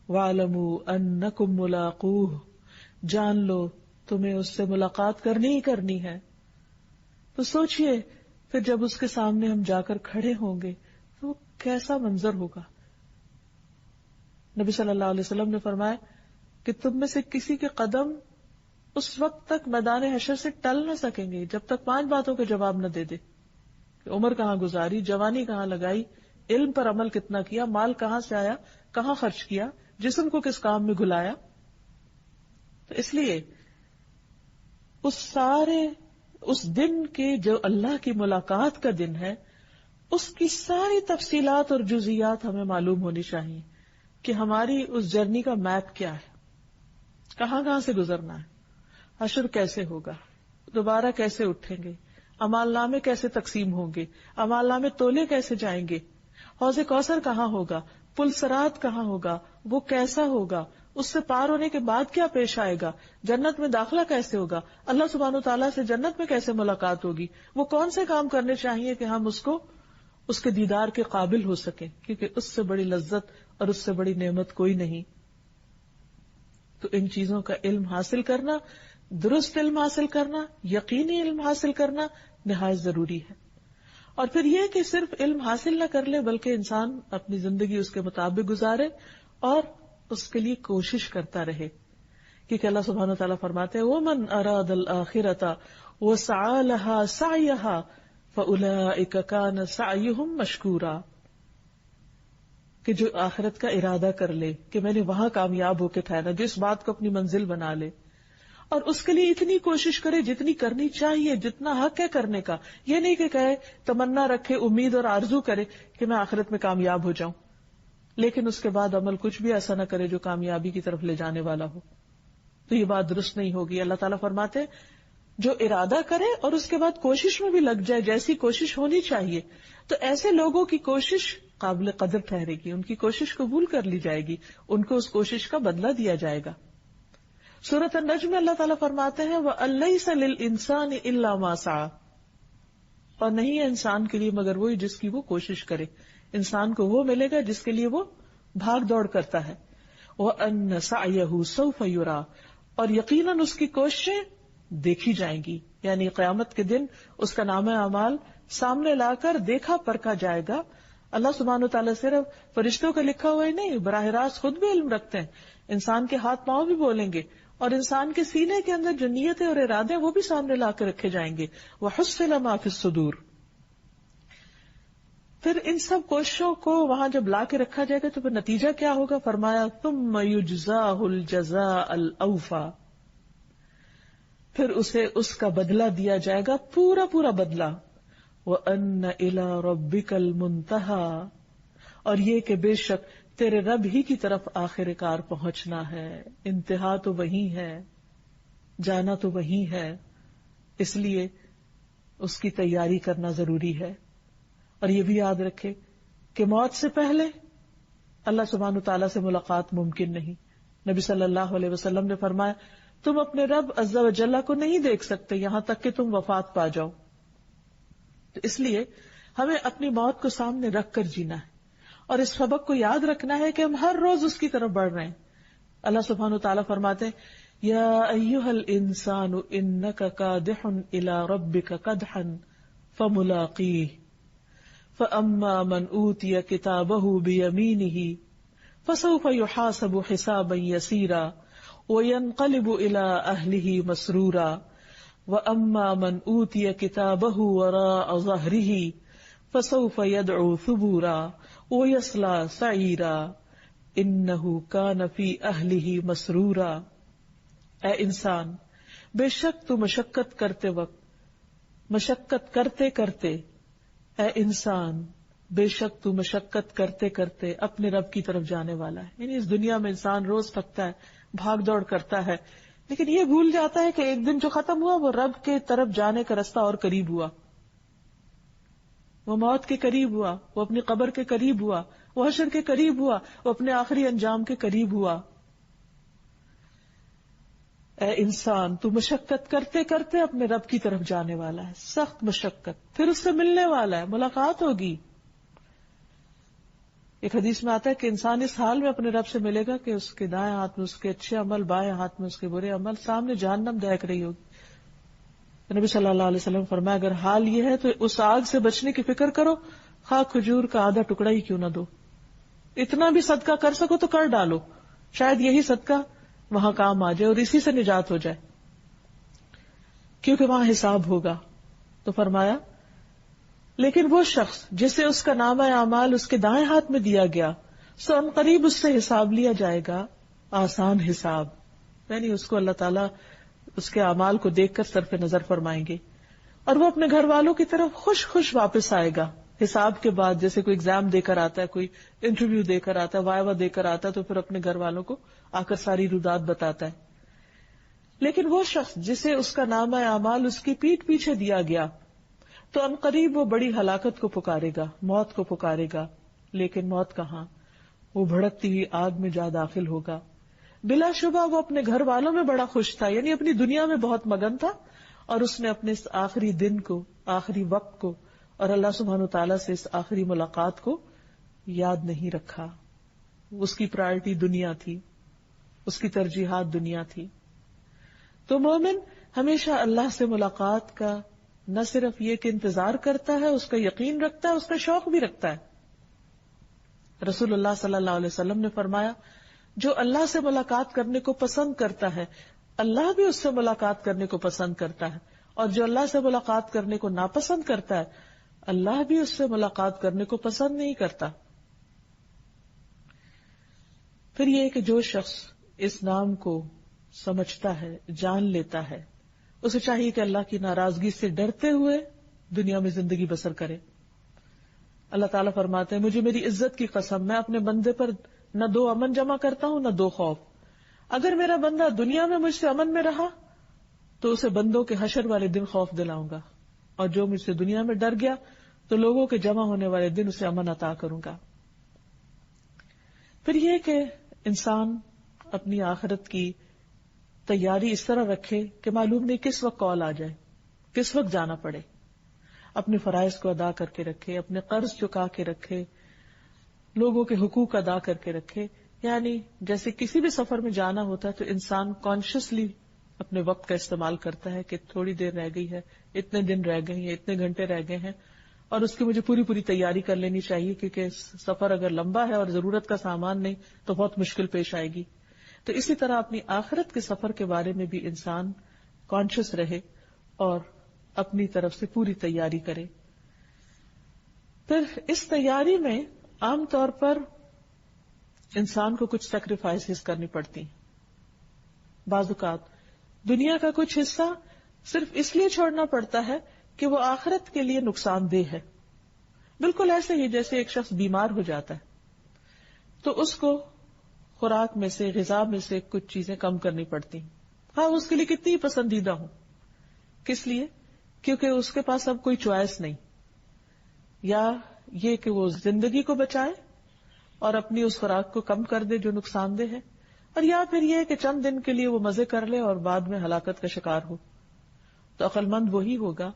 S2: وَاعْلَمُوا أَنَّكُمْ مُلَاقُوهُ, جان لو تمہیں اس سے ملاقات کرنی ہی کرنی ہے. تو سوچئے پھر جب اس کے سامنے ہم جا کر کھڑے ہوں گے تو کیسا منظر ہوگا. نبی صلی اللہ علیہ وسلم نے فرمایا کہ تم میں سے کسی کے قدم اس وقت تک میدان حشر سے ٹل نہ سکیں گے جب تک 5 باتوں کے جواب نہ دے دے. کہ عمر کہاں گزاری, جوانی کہاں لگائی, علم پر عمل کتنا کیا, مال کہاں سے آیا, کہاں خرچ کیا, جسم کو کس کام میں گھلایا. تو اس لیے اس دن کے جو اللہ کی ملاقات کا دن ہے, اس کی ساری تفصیلات اور جزیات ہمیں معلوم ہونی چاہیے کہ ہماری اس جرنی کا میپ کیا ہے, کہاں کہاں سے گزرنا ہے, حشر کیسے ہوگا, دوبارہ کیسے اٹھیں گے, اعمال نامے کیسے تقسیم ہوں گے, اعمال نامے تولے کیسے جائیں گے, حوض کوثر کہاں ہوگا, پل صراط کہاں ہوگا, وہ کیسا ہوگا, اس سے پار ہونے کے بعد کیا پیش آئے گا, جنت میں داخلہ کیسے ہوگا, اللہ سبحانہ تعالیٰ سے جنت میں کیسے ملاقات ہوگی, وہ کون سے کام کرنے چاہیے کہ ہم اس کے دیدار کے قابل ہو سکیں, کیونکہ اس سے بڑی لذت اور اس سے بڑی نعمت کوئی نہیں. تو ان چیزوں کا علم حاصل کرنا, درست علم حاصل کرنا, یقینی علم حاصل کرنا نہایت ضروری ہے. اور پھر یہ کہ صرف علم حاصل نہ کر لے بلکہ انسان اپنی زندگی اس کے مطابق گزارے اور اس کے لیے کوشش کرتا رہے, کیونکہ اللہ سبحانہ وتعالیٰ فرماتے ہیں وَمَنْ أَرَادَ الْآخِرَةَ وَسَعَى لَهَا سَعْيَهَا فَأُولَئِكَ كَانَ سَعْيُهُمْ مَشْكُورًا, کہ جو آخرت کا ارادہ کر لے کہ میں نے وہاں کامیاب ہو کے ٹھہرنا, جو اس بات کو اپنی منزل بنا لے اور اس کے لیے اتنی کوشش کرے جتنی کرنی چاہیے, جتنا حق ہے کرنے کا. یہ نہیں کہ کہے, تمنا رکھے, امید اور آرزو کرے کہ میں آخرت میں کامیاب ہو جاؤں, لیکن اس کے بعد عمل کچھ بھی ایسا نہ کرے جو کامیابی کی طرف لے جانے والا ہو, تو یہ بات درست نہیں ہوگی. اللہ تعالیٰ فرماتے جو ارادہ کرے اور اس کے بعد کوشش میں بھی لگ جائے جیسی کوشش ہونی چاہیے, تو ایسے لوگوں کی کوشش قابل قدر ٹھہرے گی, ان کی کوشش قبول کر لی جائے گی, ان کو اس کوشش کا بدلہ دیا جائے گا. سورۃ النجم میں اللہ تعالیٰ فرماتے ہیں وَأَلَّيْسَ لِلْإِنسَانِ إِلَّا مَا سَعَى, اور نہیں ہے انسان کے لیے مگر وہی جس کی وہ کوشش کرے. انسان کو وہ ملے گا جس کے لیے وہ بھاگ دوڑ کرتا ہے. وَأَنَّ سَعْيَهُ سَوْفَ يُرَى, اور یقیناً اس کی کوششیں دیکھی جائیں گی, یعنی قیامت کے دن اس کا نامہ اعمال سامنے لا کر دیکھا پرکھا جائے گا. اللہ سبحانہ و تعالیٰ صرف فرشتوں کا لکھا ہوا ہی نہیں, براہ راست خود بھی علم رکھتے ہیں, انسان کے ہاتھ پاؤں بھی بولیں گے, اور انسان کے سینے کے اندر جو نیتیں اور ارادے وہ بھی سامنے لا کے رکھے جائیں گے. وَحُصِّلَ مَا فِي الصُّدُورِ. پھر ان سب کوششوں کو وہاں جب لا کے رکھا جائے گا تو پھر نتیجہ کیا ہوگا؟ فرمایا ثُمَّ يُجْزَاهُ الْجَزَاءَ الْأَوْفَى. پھر اسے اس کا بدلہ دیا جائے گا، پورا پورا بدلہ. وَأَنَّ إِلَىٰ رَبِّكَ الْمُنْتَهَىٰ. اور یہ کہ بے شک تیرے رب ہی کی طرف آخر کار پہنچنا ہے، انتہا تو وہی ہے، جانا تو وہی ہے. اس لیے اس کی تیاری کرنا ضروری ہے. اور یہ بھی یاد رکھے کہ موت سے پہلے اللہ سبحانہ تعالیٰ سے ملاقات ممکن نہیں. نبی صلی اللہ علیہ وسلم نے فرمایا تم اپنے رب عز و جل کو نہیں دیکھ سکتے یہاں تک کہ تم وفات پا جاؤ. تو اس لیے ہمیں اپنی موت کو سامنے رکھ کر جینا ہے، اور اس سبق کو یاد رکھنا ہے کہ ہم ہر روز اس کی طرف بڑھ رہے ہیں. اللہ سبحانہ تعالیٰ فرماتے ہیں یا ایھا الانسان انک کادح الی ربک کدحا فملاقیہ فاما من اوتی کتابہ بیمینہ فسوف یحاسب حسابا یسیرا وینقلب الی اہلہ مسرورا واما من اوتی کتابہ وراء ظہرہ فسوف يدعو ثبورا ويصلى سعيرا انه كان في اهله مسرورا. اے انسان بے شک تو مشقت کرتے کرتے اے انسان بے شک تو مشقت کرتے کرتے اپنے رب کی طرف جانے والا ہے. یعنی اس دنیا میں انسان روز تھکتا ہے، بھاگ دوڑ کرتا ہے، لیکن یہ بھول جاتا ہے کہ ایک دن جو ختم ہوا وہ رب کے طرف جانے کا رستہ اور قریب ہوا، وہ موت کے قریب ہوا، وہ اپنی قبر کے قریب ہوا، وہ حشر کے قریب ہوا، وہ اپنے آخری انجام کے قریب ہوا. اے انسان تو مشقت کرتے کرتے اپنے رب کی طرف جانے والا ہے، سخت مشقت، پھر اس سے ملنے والا ہے، ملاقات ہوگی. ایک حدیث میں آتا ہے کہ انسان اس حال میں اپنے رب سے ملے گا کہ اس کے دائیں ہاتھ میں اس کے اچھے عمل، بائیں ہاتھ میں اس کے برے عمل، سامنے جہنم دہک رہی ہوگی. نبی صلی اللہ علیہ وسلم فرمایا اگر حال یہ ہے تو اس آگ سے بچنے کی فکر کرو، خواہ کھجور کا آدھا ٹکڑا ہی کیوں نہ دو، اتنا بھی صدقہ کر سکو تو کر ڈالو، شاید یہی صدقہ وہاں کام آ جائے اور اسی سے نجات ہو جائے، کیونکہ وہاں حساب ہوگا. تو فرمایا لیکن وہ شخص جسے اس کا نامہ اعمال اس کے دائیں ہاتھ میں دیا گیا سو ان قریب اس سے حساب لیا جائے گا، آسان حساب. یعنی اس کو اللہ تعالیٰ اس کے اعمال کو دیکھ کر صرف نظر فرمائیں گے اور وہ اپنے گھر والوں کی طرف خوش خوش واپس آئے گا. حساب کے بعد جیسے کوئی ایگزام دے کر آتا ہے، کوئی انٹرویو دے کر آتا ہے، وائوا دے کر آتا ہے، تو پھر اپنے گھر والوں کو آ کر ساری رودات بتاتا ہے. لیکن وہ شخص جسے اس کا نامہ اعمال اس کی پیٹھ پیچھے دیا گیا تو ان قریب وہ بڑی ہلاکت کو پکارے گا، موت کو پکارے گا. لیکن موت کہاں، وہ بھڑکتی ہوئی آگ میں جا داخل ہوگا. بلا شبہ وہ اپنے گھر والوں میں بڑا خوش تھا، یعنی اپنی دنیا میں بہت مگن تھا، اور اس نے اپنے اس آخری دن کو، آخری وقت کو اور اللہ سبحانہ تعالیٰ سے اس آخری ملاقات کو یاد نہیں رکھا. اس کی پرائرٹی دنیا تھی، اس کی ترجیحات دنیا تھی. تو مومن ہمیشہ اللہ سے ملاقات کا نہ صرف یہ کہ انتظار کرتا ہے، اس کا یقین رکھتا ہے، اس کا شوق بھی رکھتا ہے. رسول اللہ صلی اللہ علیہ وسلم نے فرمایا جو اللہ سے ملاقات کرنے کو پسند کرتا ہے اللہ بھی اس سے ملاقات کرنے کو پسند کرتا ہے، اور جو اللہ سے ملاقات کرنے کو ناپسند کرتا ہے اللہ بھی اس سے ملاقات کرنے کو پسند نہیں کرتا. پھر یہ کہ جو شخص اس نام کو سمجھتا ہے، جان لیتا ہے، اسے چاہیے کہ اللہ کی ناراضگی سے ڈرتے ہوئے دنیا میں زندگی بسر کرے. اللہ تعالیٰ فرماتے ہیں مجھے میری عزت کی قسم میں اپنے بندے پر نہ دو امن جمع کرتا ہوں نہ دو خوف. اگر میرا بندہ دنیا میں مجھ سے امن میں رہا تو اسے بندوں کے حشر والے دن خوف دلاؤں گا، اور جو مجھ سے دنیا میں ڈر گیا تو لوگوں کے جمع ہونے والے دن اسے امن عطا کروں گا. پھر یہ کہ انسان اپنی آخرت کی تیاری اس طرح رکھے کہ معلوم نہیں کس وقت کال آ جائے، کس وقت جانا پڑے. اپنے فرائض کو ادا کر کے رکھے، اپنے قرض چکا کے رکھے، لوگوں کے حقوق ادا کر کے رکھے. یعنی جیسے کسی بھی سفر میں جانا ہوتا ہے تو انسان کانشیسلی اپنے وقت کا استعمال کرتا ہے کہ تھوڑی دیر رہ گئی ہے، اتنے دن رہ گئے ہیں، اتنے گھنٹے رہ گئے ہیں، اور اس کی مجھے پوری تیاری کر لینی چاہیے، کیونکہ سفر اگر لمبا ہے اور ضرورت کا سامان نہیں تو بہت مشکل پیش آئے گی. تو اسی طرح اپنی آخرت کے سفر کے بارے میں بھی انسان کانشیس رہے اور اپنی طرف سے پوری تیاری کرے. پھر اس تیاری میں عام طور پر انسان کو کچھ سیکریفائسز کرنی پڑتی ہیں. بعض اوقات دنیا کا کچھ حصہ صرف اس لیے چھوڑنا پڑتا ہے کہ وہ آخرت کے لیے نقصان دہ ہے. بالکل ایسے ہی جیسے ایک شخص بیمار ہو جاتا ہے تو اس کو خوراک میں سے، غذا میں سے کچھ چیزیں کم کرنی پڑتی ہیں، ہاں اس کے لیے کتنی پسندیدہ ہوں. کس لیے؟ کیونکہ اس کے پاس اب کوئی چوائس نہیں. یا یہ کہ وہ زندگی کو بچائے اور اپنی اس خوراک کو کم کر دے جو نقصان دہ ہے، اور یا پھر یہ کہ چند دن کے لیے وہ مزے کر لے اور بعد میں ہلاکت کا شکار ہو. تو عقل مند وہی ہوگا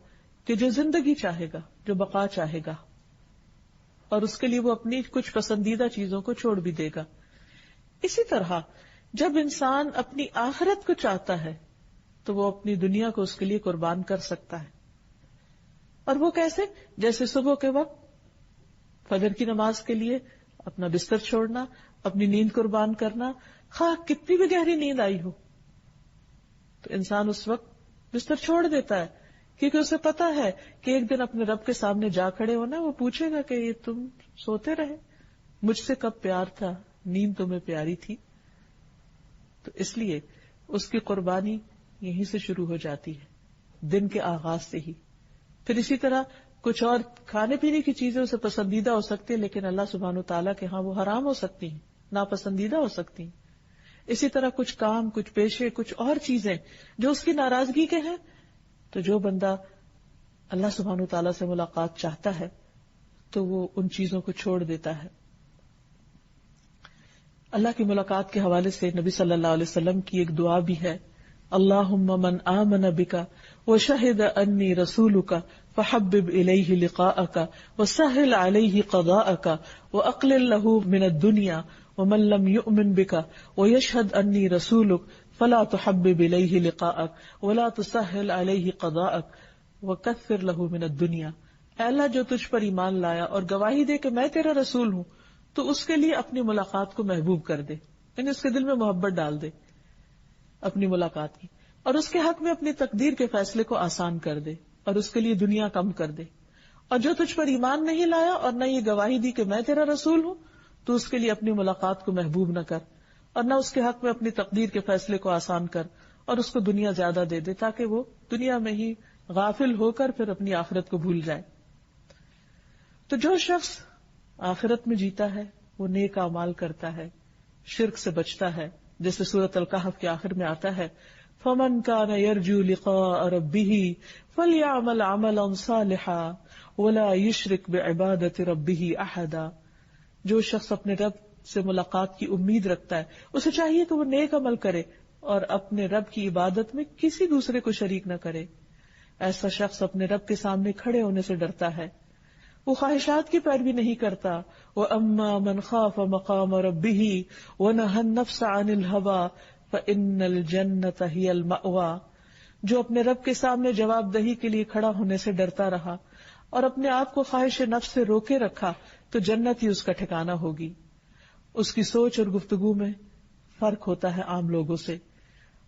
S2: کہ جو زندگی چاہے گا، جو بقا چاہے گا، اور اس کے لیے وہ اپنی کچھ پسندیدہ چیزوں کو چھوڑ بھی دے گا. اسی طرح جب انسان اپنی آخرت کو چاہتا ہے تو وہ اپنی دنیا کو اس کے لیے قربان کر سکتا ہے. اور وہ کیسے؟ جیسے صبح کے وقت فجر کی نماز کے لیے اپنا بستر چھوڑنا، اپنی نیند قربان کرنا، خواہ کتنی بھی گہری نیند آئی ہو تو انسان اس وقت بستر چھوڑ دیتا ہے، کیونکہ اسے پتا ہے کہ ایک دن اپنے رب کے سامنے جا کھڑے ہونا. وہ پوچھے گا کہ یہ تم سوتے رہے، مجھ سے کب پیار تھا، نیند تمہیں پیاری تھی. تو اس لیے اس کی قربانی یہیں سے شروع ہو جاتی ہے، دن کے آغاز سے ہی. پھر اسی طرح کچھ اور کھانے پینے کی چیزیں اسے پسندیدہ ہو سکتی ہیں لیکن اللہ سبحانہ و تعالیٰ کے ہاں وہ حرام ہو سکتی ہیں، ناپسندیدہ ہو سکتی ہیں. اسی طرح کچھ کام، کچھ پیشے، کچھ اور چیزیں جو اس کی ناراضگی کے ہیں. تو جو بندہ اللہ سبحانہ و تعالیٰ سے ملاقات چاہتا ہے تو وہ ان چیزوں کو چھوڑ دیتا ہے. اللہ کی ملاقات کے حوالے سے نبی صلی اللہ علیہ وسلم کی ایک دعا بھی ہے، اللہم من آمن بک وشہد انی رسولک فحبب الیہ لقاءک وسہل علیہ قضاءک واقلل لہ من الدنیا ومن لم یؤمن بک ویشہد انی رسولک فلا تحبب الیہ لقاءک ولا تسہل علیہ قضاءک وکثر لہ من الدنیا. اے اللہ جو تجھ پر ایمان لایا اور گواہی دے کہ میں تیرا رسول ہوں تو اس کے لیے اپنی ملاقات کو محبوب کر دے، یعنی اس کے دل میں محبت ڈال دے اپنی ملاقات کی، اور اس کے حق میں اپنی تقدیر کے فیصلے کو آسان کر دے اور اس کے لیے دنیا کم کر دے. اور جو تجھ پر ایمان نہیں لایا اور نہ یہ گواہی دی کہ میں تیرا رسول ہوں تو اس کے لیے اپنی ملاقات کو محبوب نہ کر اور نہ اس کے حق میں اپنی تقدیر کے فیصلے کو آسان کر اور اس کو دنیا زیادہ دے دے تاکہ وہ دنیا میں ہی غافل ہو کر پھر اپنی آخرت کو بھول جائے. تو جو شخص آخرت میں جیتا ہے وہ نیک اعمال کرتا ہے، شرک سے بچتا ہے، جیسے سورۃ الکہف کے آخر میں آتا ہے فمن کان یرجو لقاء ربہ فلیعمل عملا صالحا ولا یشرک بعبادۃ ربہ احدا. جو شخص اپنے رب سے ملاقات کی امید رکھتا ہے اسے چاہیے کہ وہ نیک عمل کرے اور اپنے رب کی عبادت میں کسی دوسرے کو شریک نہ کرے. ایسا شخص اپنے رب کے سامنے کھڑے ہونے سے ڈرتا ہے، وہ خواہشات کی پیروی نہیں کرتا. وَأَمَّا مَنْ خَافَ مَقَامَ رَبِّهِ وَنَهَى النَّفْسَ عَنِ الْهَوَىٰ فَإِنَّ الْجَنَّةَ هِيَ الْمَأْوَىٰ. جو اپنے رب کے سامنے جواب دہی کے لیے کھڑا ہونے سے ڈرتا رہا اور اپنے آپ کو خواہش نفس سے روکے رکھا تو جنت ہی اس کا ٹھکانہ ہوگی. اس کی سوچ اور گفتگو میں فرق ہوتا ہے عام لوگوں سے.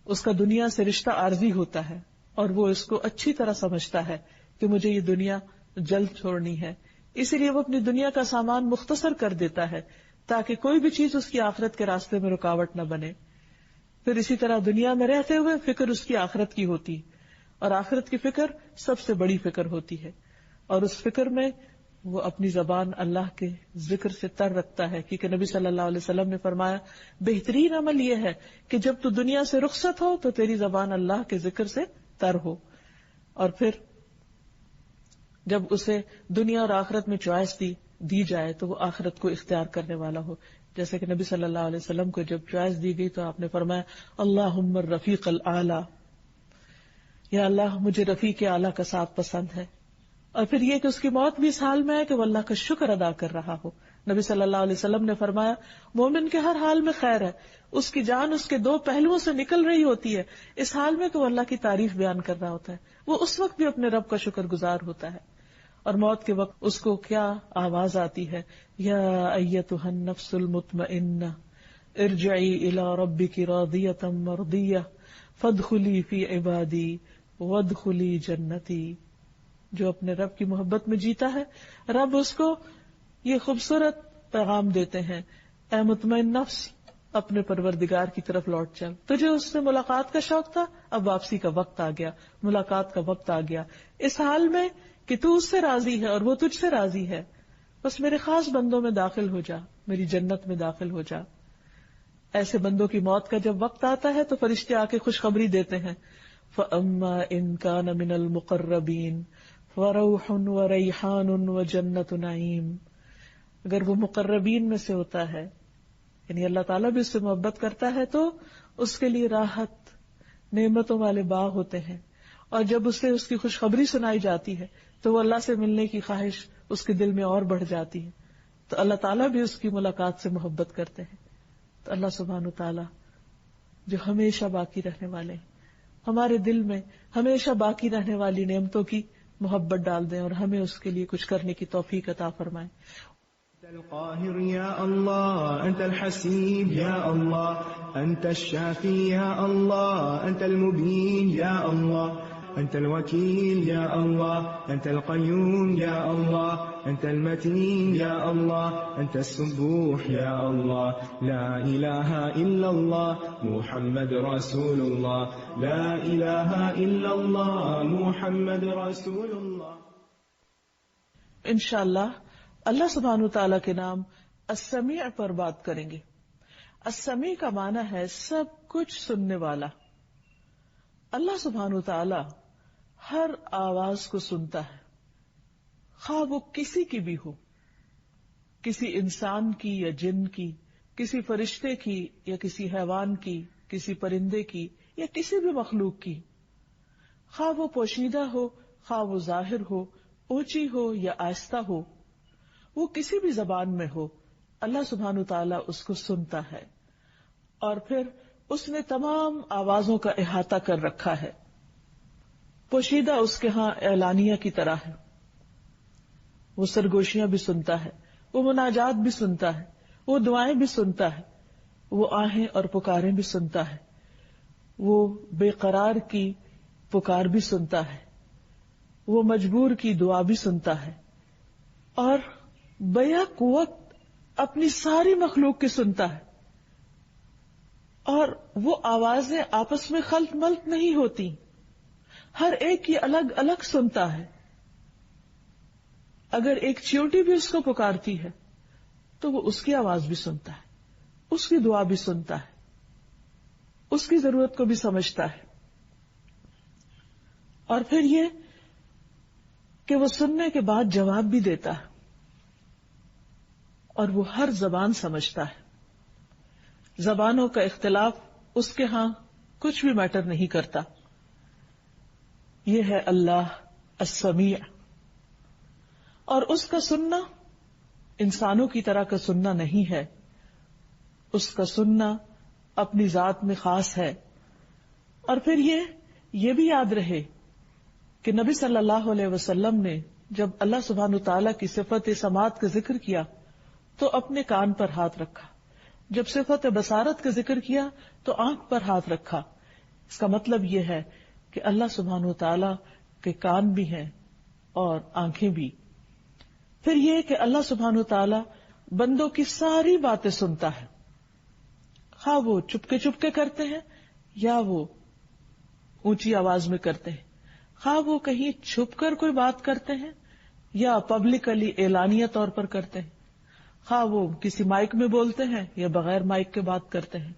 S2: اس کا دنیا سے رشتہ عارضی ہوتا ہے اور وہ اس کو اچھی طرح سمجھتا ہے کہ مجھے یہ دنیا جلد چھوڑنی ہے، اسی لیے وہ اپنی دنیا کا سامان مختصر کر دیتا ہے تاکہ کوئی بھی چیز اس کی آخرت کے راستے میں رکاوٹ نہ بنے. پھر اسی طرح دنیا میں رہتے ہوئے فکر اس کی آخرت کی ہوتی اور آخرت کی فکر سب سے بڑی فکر ہوتی ہے، اور اس فکر میں وہ اپنی زبان اللہ کے ذکر سے تر رکھتا ہے، کیونکہ نبی صلی اللہ علیہ وسلم نے فرمایا بہترین عمل یہ ہے کہ جب تو دنیا سے رخصت ہو تو تیری زبان اللہ کے ذکر سے تر ہو، اور پھر جب اسے دنیا اور آخرت میں چوائس دی جائے تو وہ آخرت کو اختیار کرنے والا ہو. جیسے کہ نبی صلی اللہ علیہ وسلم کو جب چوائس دی گئی تو آپ نے فرمایا اللہم الرفیق الاعلی، یا اللہ مجھے رفیق اعلیٰ کا ساتھ پسند ہے. اور پھر یہ کہ اس کی موت بھی اس حال میں ہے کہ وہ اللہ کا شکر ادا کر رہا ہو. نبی صلی اللہ علیہ وسلم نے فرمایا مومن کے ہر حال میں خیر ہے، اس کی جان اس کے دو پہلوؤں سے نکل رہی ہوتی ہے، اس حال میں کہ وہ اللہ کی تعریف بیان کر رہا ہوتا ہے، وہ اس وقت بھی اپنے رب کا شکر گزار ہوتا ہے. اور موت کے وقت اس کو کیا آواز آتی ہے، یا ایتھا النفس المطمئنہ ارجعی الی ربک راضیۃ مرضیہ فادخلی فی عبادی وادخلی جنتی. جو اپنے رب کی محبت میں جیتا ہے، رب اس کو یہ خوبصورت پیغام دیتے ہیں، اے مطمئن نفس اپنے پروردگار کی طرف لوٹ چل. تجھے اس سے ملاقات کا شوق تھا، اب واپسی کا وقت آ گیا، ملاقات کا وقت آ گیا. اس حال میں کہ تو اس سے راضی ہے اور وہ تجھ سے راضی ہے، بس میرے خاص بندوں میں داخل ہو جا، میری جنت میں داخل ہو جا. ایسے بندوں کی موت کا جب وقت آتا ہے تو فرشتے آ کے خوشخبری دیتے ہیں، فَأَمَّا إِن كَانَ مِنَ الْمُقَرَّبِينَ فَرَوْحٌ وَرَيْحَانٌ وَجَنَّتُ نَعِيمٍ. اگر وہ مقربین میں سے ہوتا ہے، یعنی اللہ تعالیٰ بھی اس سے محبت کرتا ہے، تو اس کے لیے راحت، نعمتوں والے باغ ہوتے ہیں. اور جب اسے اس کی خوشخبری سنائی جاتی ہے تو وہ اللہ سے ملنے کی خواہش اس کے دل میں اور بڑھ جاتی ہے. تو اللہ تعالیٰ بھی اس کی ملاقات سے محبت کرتے ہیں. تو اللہ سبحانہ تعالیٰ جو ہمیشہ باقی رہنے والے ہیں، ہمارے دل میں ہمیشہ باقی رہنے والی نعمتوں کی محبت ڈال دیں اور ہمیں اس کے لیے کچھ کرنے کی توفیق عطا فرمائیں.
S1: أنت القاهر يا الله، أنت الحسيب يا الله، أنت الشافي يا الله، أنت المبين يا الله، أنت الوكيل يا الله، أنت القيوم يا الله، أنت المتين يا الله، أنت السبوح يا الله. لا إله إلا الله محمد رسول الله، لا إله إلا الله محمد رسول الله.
S2: انشاءاللہ اللہ سبحانہ تعالیٰ کے نام السمیع پر بات کریں گے. السمیع کا معنی ہے سب کچھ سننے والا. اللہ سبحانہ تعالیٰ ہر آواز کو سنتا ہے، خواہ وہ کسی کی بھی ہو، کسی انسان کی یا جن کی، کسی فرشتے کی یا کسی حیوان کی، کسی پرندے کی یا کسی بھی مخلوق کی، خواہ وہ پوشیدہ ہو، خواہ وہ ظاہر ہو، اونچی ہو یا آہستہ ہو، وہ کسی بھی زبان میں ہو، اللہ سبحانہ تعالیٰ اس کو سنتا ہے. اور پھر اس نے تمام آوازوں کا احاطہ کر رکھا ہے. پوشیدہ اس کے ہاں اعلانیہ کی طرح ہے، وہ سرگوشیاں بھی سنتا ہے، وہ مناجات بھی سنتا ہے، وہ دعائیں بھی سنتا ہے، وہ آہیں اور پکاریں بھی سنتا ہے، وہ بے قرار کی پکار بھی سنتا ہے، وہ مجبور کی دعا بھی سنتا ہے، اور بیک وقت اپنی ساری مخلوق کی سنتا ہے. اور وہ آوازیں آپس میں خلط ملط نہیں ہوتی، ہر ایک کی الگ الگ سنتا ہے. اگر ایک چیونٹی بھی اس کو پکارتی ہے تو وہ اس کی آواز بھی سنتا ہے، اس کی دعا بھی سنتا ہے، اس کی ضرورت کو بھی سمجھتا ہے. اور پھر یہ کہ وہ سننے کے بعد جواب بھی دیتا ہے، اور وہ ہر زبان سمجھتا ہے. زبانوں کا اختلاف اس کے ہاں کچھ بھی میٹر نہیں کرتا. یہ ہے اللہ السمیع. اور اس کا سننا انسانوں کی طرح کا سننا نہیں ہے، اس کا سننا اپنی ذات میں خاص ہے. اور پھر یہ بھی یاد رہے کہ نبی صلی اللہ علیہ وسلم نے جب اللہ سبحانہ تعالیٰ کی صفت سماعت کا ذکر کیا تو اپنے کان پر ہاتھ رکھا، جب صفت بصارت کا ذکر کیا تو آنکھ پر ہاتھ رکھا. اس کا مطلب یہ ہے کہ اللہ سبحانہ تعالیٰ کے کان بھی ہیں اور آنکھیں بھی. پھر یہ کہ اللہ سبحانہ تعالیٰ بندوں کی ساری باتیں سنتا ہے، خواہ وہ چپکے کرتے ہیں یا وہ اونچی آواز میں کرتے ہیں، خواہ وہ کہیں چھپ کر کوئی بات کرتے ہیں یا پبلکلی اعلانیہ طور پر کرتے ہیں، خواہ وہ کسی مائک میں بولتے ہیں یا بغیر مائک کے بات کرتے ہیں.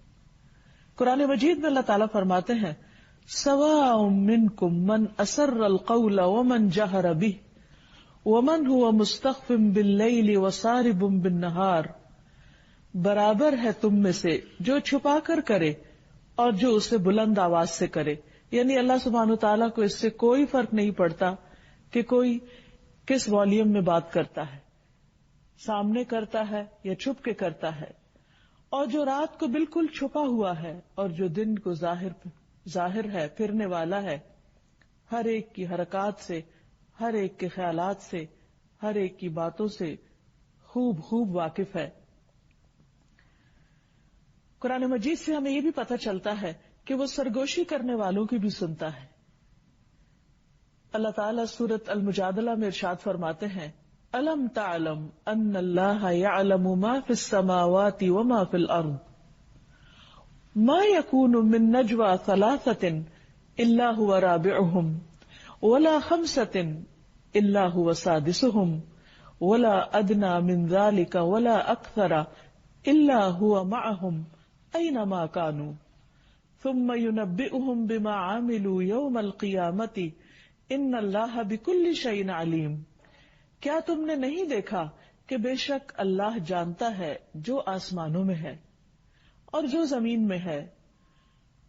S2: قرآن مجید میں اللہ تعالیٰ فرماتے ہیں سواء منکم من اسر القول ومن جہر بہ ومن هو مستخف باللیل وسارب بالنہار. برابر ہے تم میں سے جو چھپا کر کرے اور جو اسے بلند آواز سے کرے. یعنی اللہ سبحانہ تعالیٰ کو اس سے کوئی فرق نہیں پڑتا کہ کوئی کس والیوم میں بات کرتا ہے، سامنے کرتا ہے یا چھپ کے کرتا ہے، اور جو رات کو بالکل چھپا ہوا ہے اور جو دن کو ظاہر ہے، پھرنے والا ہے، ہر ایک کی حرکات سے، ہر ایک کے خیالات سے، ہر ایک کی باتوں سے خوب واقف ہے. قرآن مجید سے ہمیں یہ بھی پتہ چلتا ہے کہ وہ سرگوشی کرنے والوں کی بھی سنتا ہے. اللہ تعالیٰ سورۃ المجادلہ میں ارشاد فرماتے ہیں الم تعلم ان اللہ یعلم ما فی السماوات وما فی الارض ما یکون من نجوى ثلاثة الا هو رابعهم ولا خمسة الا هو سادسهم ولا ادنى من ذلك ولا اکثر الا هو معهم اینما كانوا ثم ينبئهم بما عملوا يوم القیامة ان اللہ بکل شیء علیم. کیا تم نے نہیں دیکھا کہ بے شک اللہ جانتا ہے جو آسمانوں میں ہے اور جو زمین میں ہے.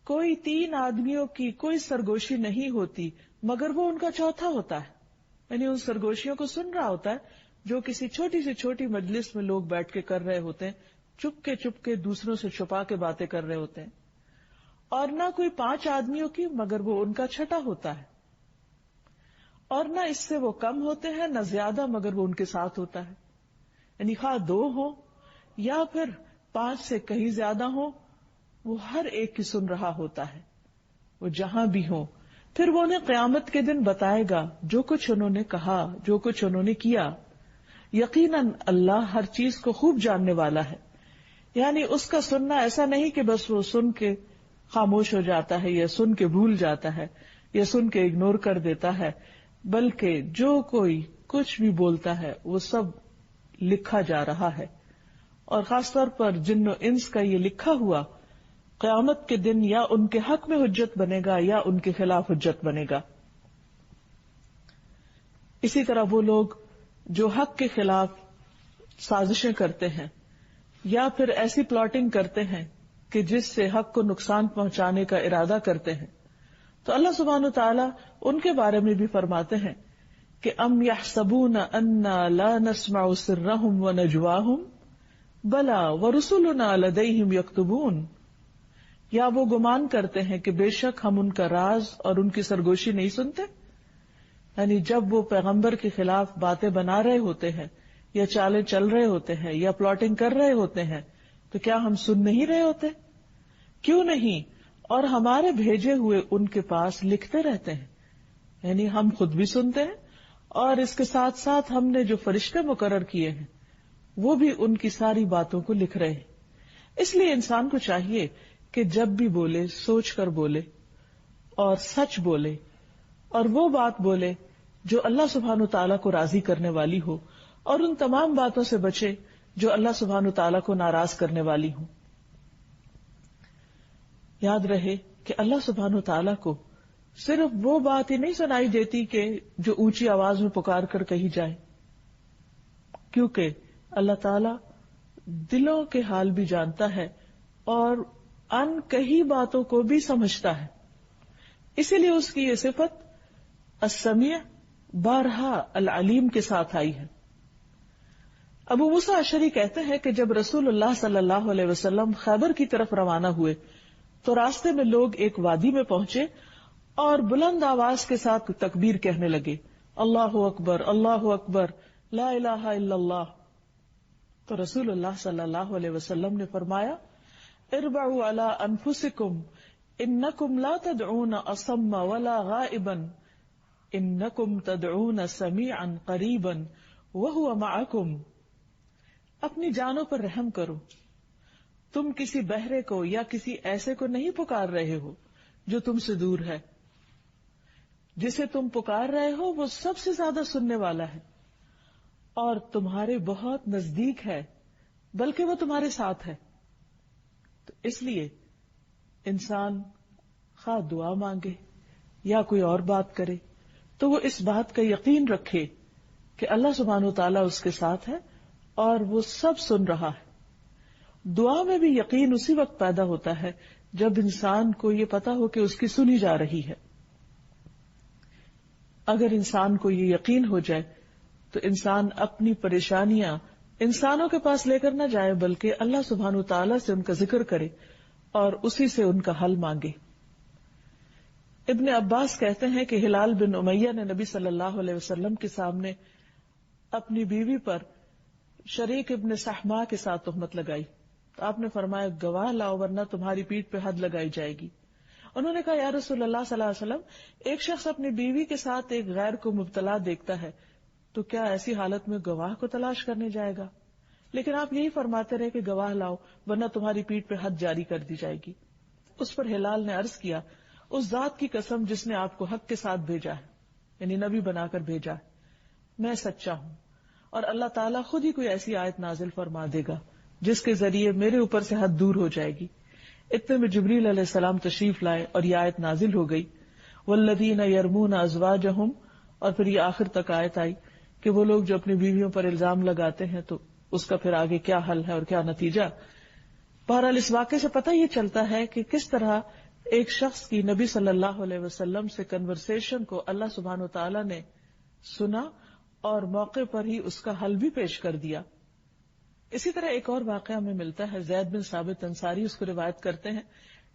S2: کوئی تین آدمیوں کی کوئی سرگوشی نہیں ہوتی مگر وہ ان کا چوتھا ہوتا ہے. یعنی ان سرگوشیوں کو سن رہا ہوتا ہے جو کسی چھوٹی سے چھوٹی مجلس میں لوگ بیٹھ کے کر رہے ہوتے ہیں, چپ کے دوسروں سے چھپا کے باتیں کر رہے ہوتے ہیں. اور نہ کوئی 5 آدمیوں کی مگر وہ ان کا چھٹا ہوتا ہے, اور نہ اس سے وہ کم ہوتے ہیں نہ زیادہ مگر وہ ان کے ساتھ ہوتا ہے. یعنی خواہ 2 ہو یا پھر 5 سے کہیں زیادہ ہو, وہ ہر ایک کی سن رہا ہوتا ہے, وہ جہاں بھی ہو. پھر وہ انہیں قیامت کے دن بتائے گا جو کچھ انہوں نے کہا, جو کچھ انہوں نے کیا. یقیناً اللہ ہر چیز کو خوب جاننے والا ہے. یعنی اس کا سننا ایسا نہیں کہ بس وہ سن کے خاموش ہو جاتا ہے یا سن کے بھول جاتا ہے یا سن کے اگنور کر دیتا ہے, بلکہ جو کوئی کچھ بھی بولتا ہے وہ سب لکھا جا رہا ہے. اور خاص طور پر جن و انس کا یہ لکھا ہوا قیامت کے دن یا ان کے حق میں حجت بنے گا یا ان کے خلاف حجت بنے گا. اسی طرح وہ لوگ جو حق کے خلاف سازشیں کرتے ہیں یا پھر ایسی پلاٹنگ کرتے ہیں کہ جس سے حق کو نقصان پہنچانے کا ارادہ کرتے ہیں, تو اللہ سبحانہ و تعالیٰ ان کے بارے میں بھی فرماتے ہیں کہ ام یحسبون انا لا نسمع سرهم ونجواهم بلا ورسلنا لدیہم یکتبون. یا وہ گمان کرتے ہیں کہ بے شک ہم ان کا راز اور ان کی سرگوشی نہیں سنتے. یعنی جب وہ پیغمبر کے خلاف باتیں بنا رہے ہوتے ہیں یا چالیں چل رہے ہوتے ہیں یا پلاٹنگ کر رہے ہوتے ہیں تو کیا ہم سن نہیں رہے ہوتے؟ کیوں نہیں, اور ہمارے بھیجے ہوئے ان کے پاس لکھتے رہتے ہیں. یعنی ہم خود بھی سنتے ہیں اور اس کے ساتھ ساتھ ہم نے جو فرشتے مقرر کیے ہیں وہ بھی ان کی ساری باتوں کو لکھ رہے ہیں. اس لیے انسان کو چاہیے کہ جب بھی بولے سوچ کر بولے اور سچ بولے, اور وہ بات بولے جو اللہ سبحانہ تعالیٰ کو راضی کرنے والی ہو, اور ان تمام باتوں سے بچے جو اللہ سبحانہ تعالیٰ کو ناراض کرنے والی ہوں. یاد رہے کہ اللہ سبحانہ تعالیٰ کو صرف وہ بات ہی نہیں سنائی دیتی کہ جو اونچی آواز میں پکار کر کہی جائے, کیونکہ اللہ تعالیٰ دلوں کے حال بھی جانتا ہے اور ان کہی باتوں کو بھی سمجھتا ہے. اسی لیے اس کی یہ صفت السمیع بارہا العلیم کے ساتھ آئی ہے. ابو موسیٰ اشعری کہتے ہیں کہ جب رسول اللہ صلی اللہ علیہ وسلم خیبر کی طرف روانہ ہوئے تو راستے میں لوگ ایک وادی میں پہنچے اور بلند آواز کے ساتھ تکبیر کہنے لگے, اللہ اکبر لا الہ الا اللہ. تو رسول اللہ صلی اللہ علیہ وسلم نے فرمایا اربعوا علی انفسکم انکم لا تدعون اصم ولا غائبا انکم تدعون سمیعا قریبا وہو معکم. اپنی جانوں پر رحم کرو, تم کسی بہرے کو یا کسی ایسے کو نہیں پکار رہے ہو جو تم سے دور ہے, جسے تم پکار رہے ہو وہ سب سے زیادہ سننے والا ہے اور تمہارے بہت نزدیک ہے, بلکہ وہ تمہارے ساتھ ہے. تو اس لیے انسان خواہ دعا مانگے یا کوئی اور بات کرے تو وہ اس بات کا یقین رکھے کہ اللہ سبحانہ و تعالیٰ اس کے ساتھ ہے اور وہ سب سن رہا ہے. دعا میں بھی یقین اسی وقت پیدا ہوتا ہے جب انسان کو یہ پتا ہو کہ اس کی سنی جا رہی ہے. اگر انسان کو یہ یقین ہو جائے تو انسان اپنی پریشانیاں انسانوں کے پاس لے کر نہ جائے بلکہ اللہ سبحانہ و تعالیٰ سے ان کا ذکر کرے اور اسی سے ان کا حل مانگے. ابن عباس کہتے ہیں کہ ہلال بن امیہ نے نبی صلی اللہ علیہ وسلم کے سامنے اپنی بیوی پر شریک ابن سحما کے ساتھ تہمت لگائی تو آپ نے فرمایا گواہ لاؤ ورنہ تمہاری پیٹھ پہ حد لگائی جائے گی. انہوں نے کہا یا رسول اللہ صلی اللہ علیہ وسلم ایک شخص اپنی بیوی کے ساتھ ایک غیر کو مبتلا دیکھتا ہے تو کیا ایسی حالت میں گواہ کو تلاش کرنے جائے گا؟ لیکن آپ یہی فرماتے رہے کہ گواہ لاؤ ورنہ تمہاری پیٹھ پہ حد جاری کر دی جائے گی. اس پر ہلال نے عرض کیا اس ذات کی قسم جس نے آپ کو حق کے ساتھ بھیجا ہے، یعنی نبی بنا کر بھیجا ہے، میں سچا ہوں اور اللہ تعالیٰ خود ہی کوئی ایسی آیت نازل فرما دے گا جس کے ذریعے میرے اوپر سے حد دور ہو جائے گی. اتنے میں جبریل علیہ السلام تشریف لائے اور یہ آیت نازل ہو گئی والذین یرمون ازواجہم، اور پھر یہ آخر تک آیت آئی کہ وہ لوگ جو اپنی بیویوں پر الزام لگاتے ہیں تو اس کا پھر آگے کیا حل ہے اور کیا نتیجہ. بہرحال اس واقعے سے پتہ یہ چلتا ہے کہ کس طرح ایک شخص کی نبی صلی اللہ علیہ وسلم سے کنورسیشن کو اللہ سبحانہ وتعالی نے سنا اور موقع پر ہی اس کا حل بھی پیش کر دیا. اسی طرح ایک اور واقعہ ہمیں ملتا ہے، زید بن ثابت انصاری اس کو روایت کرتے ہیں.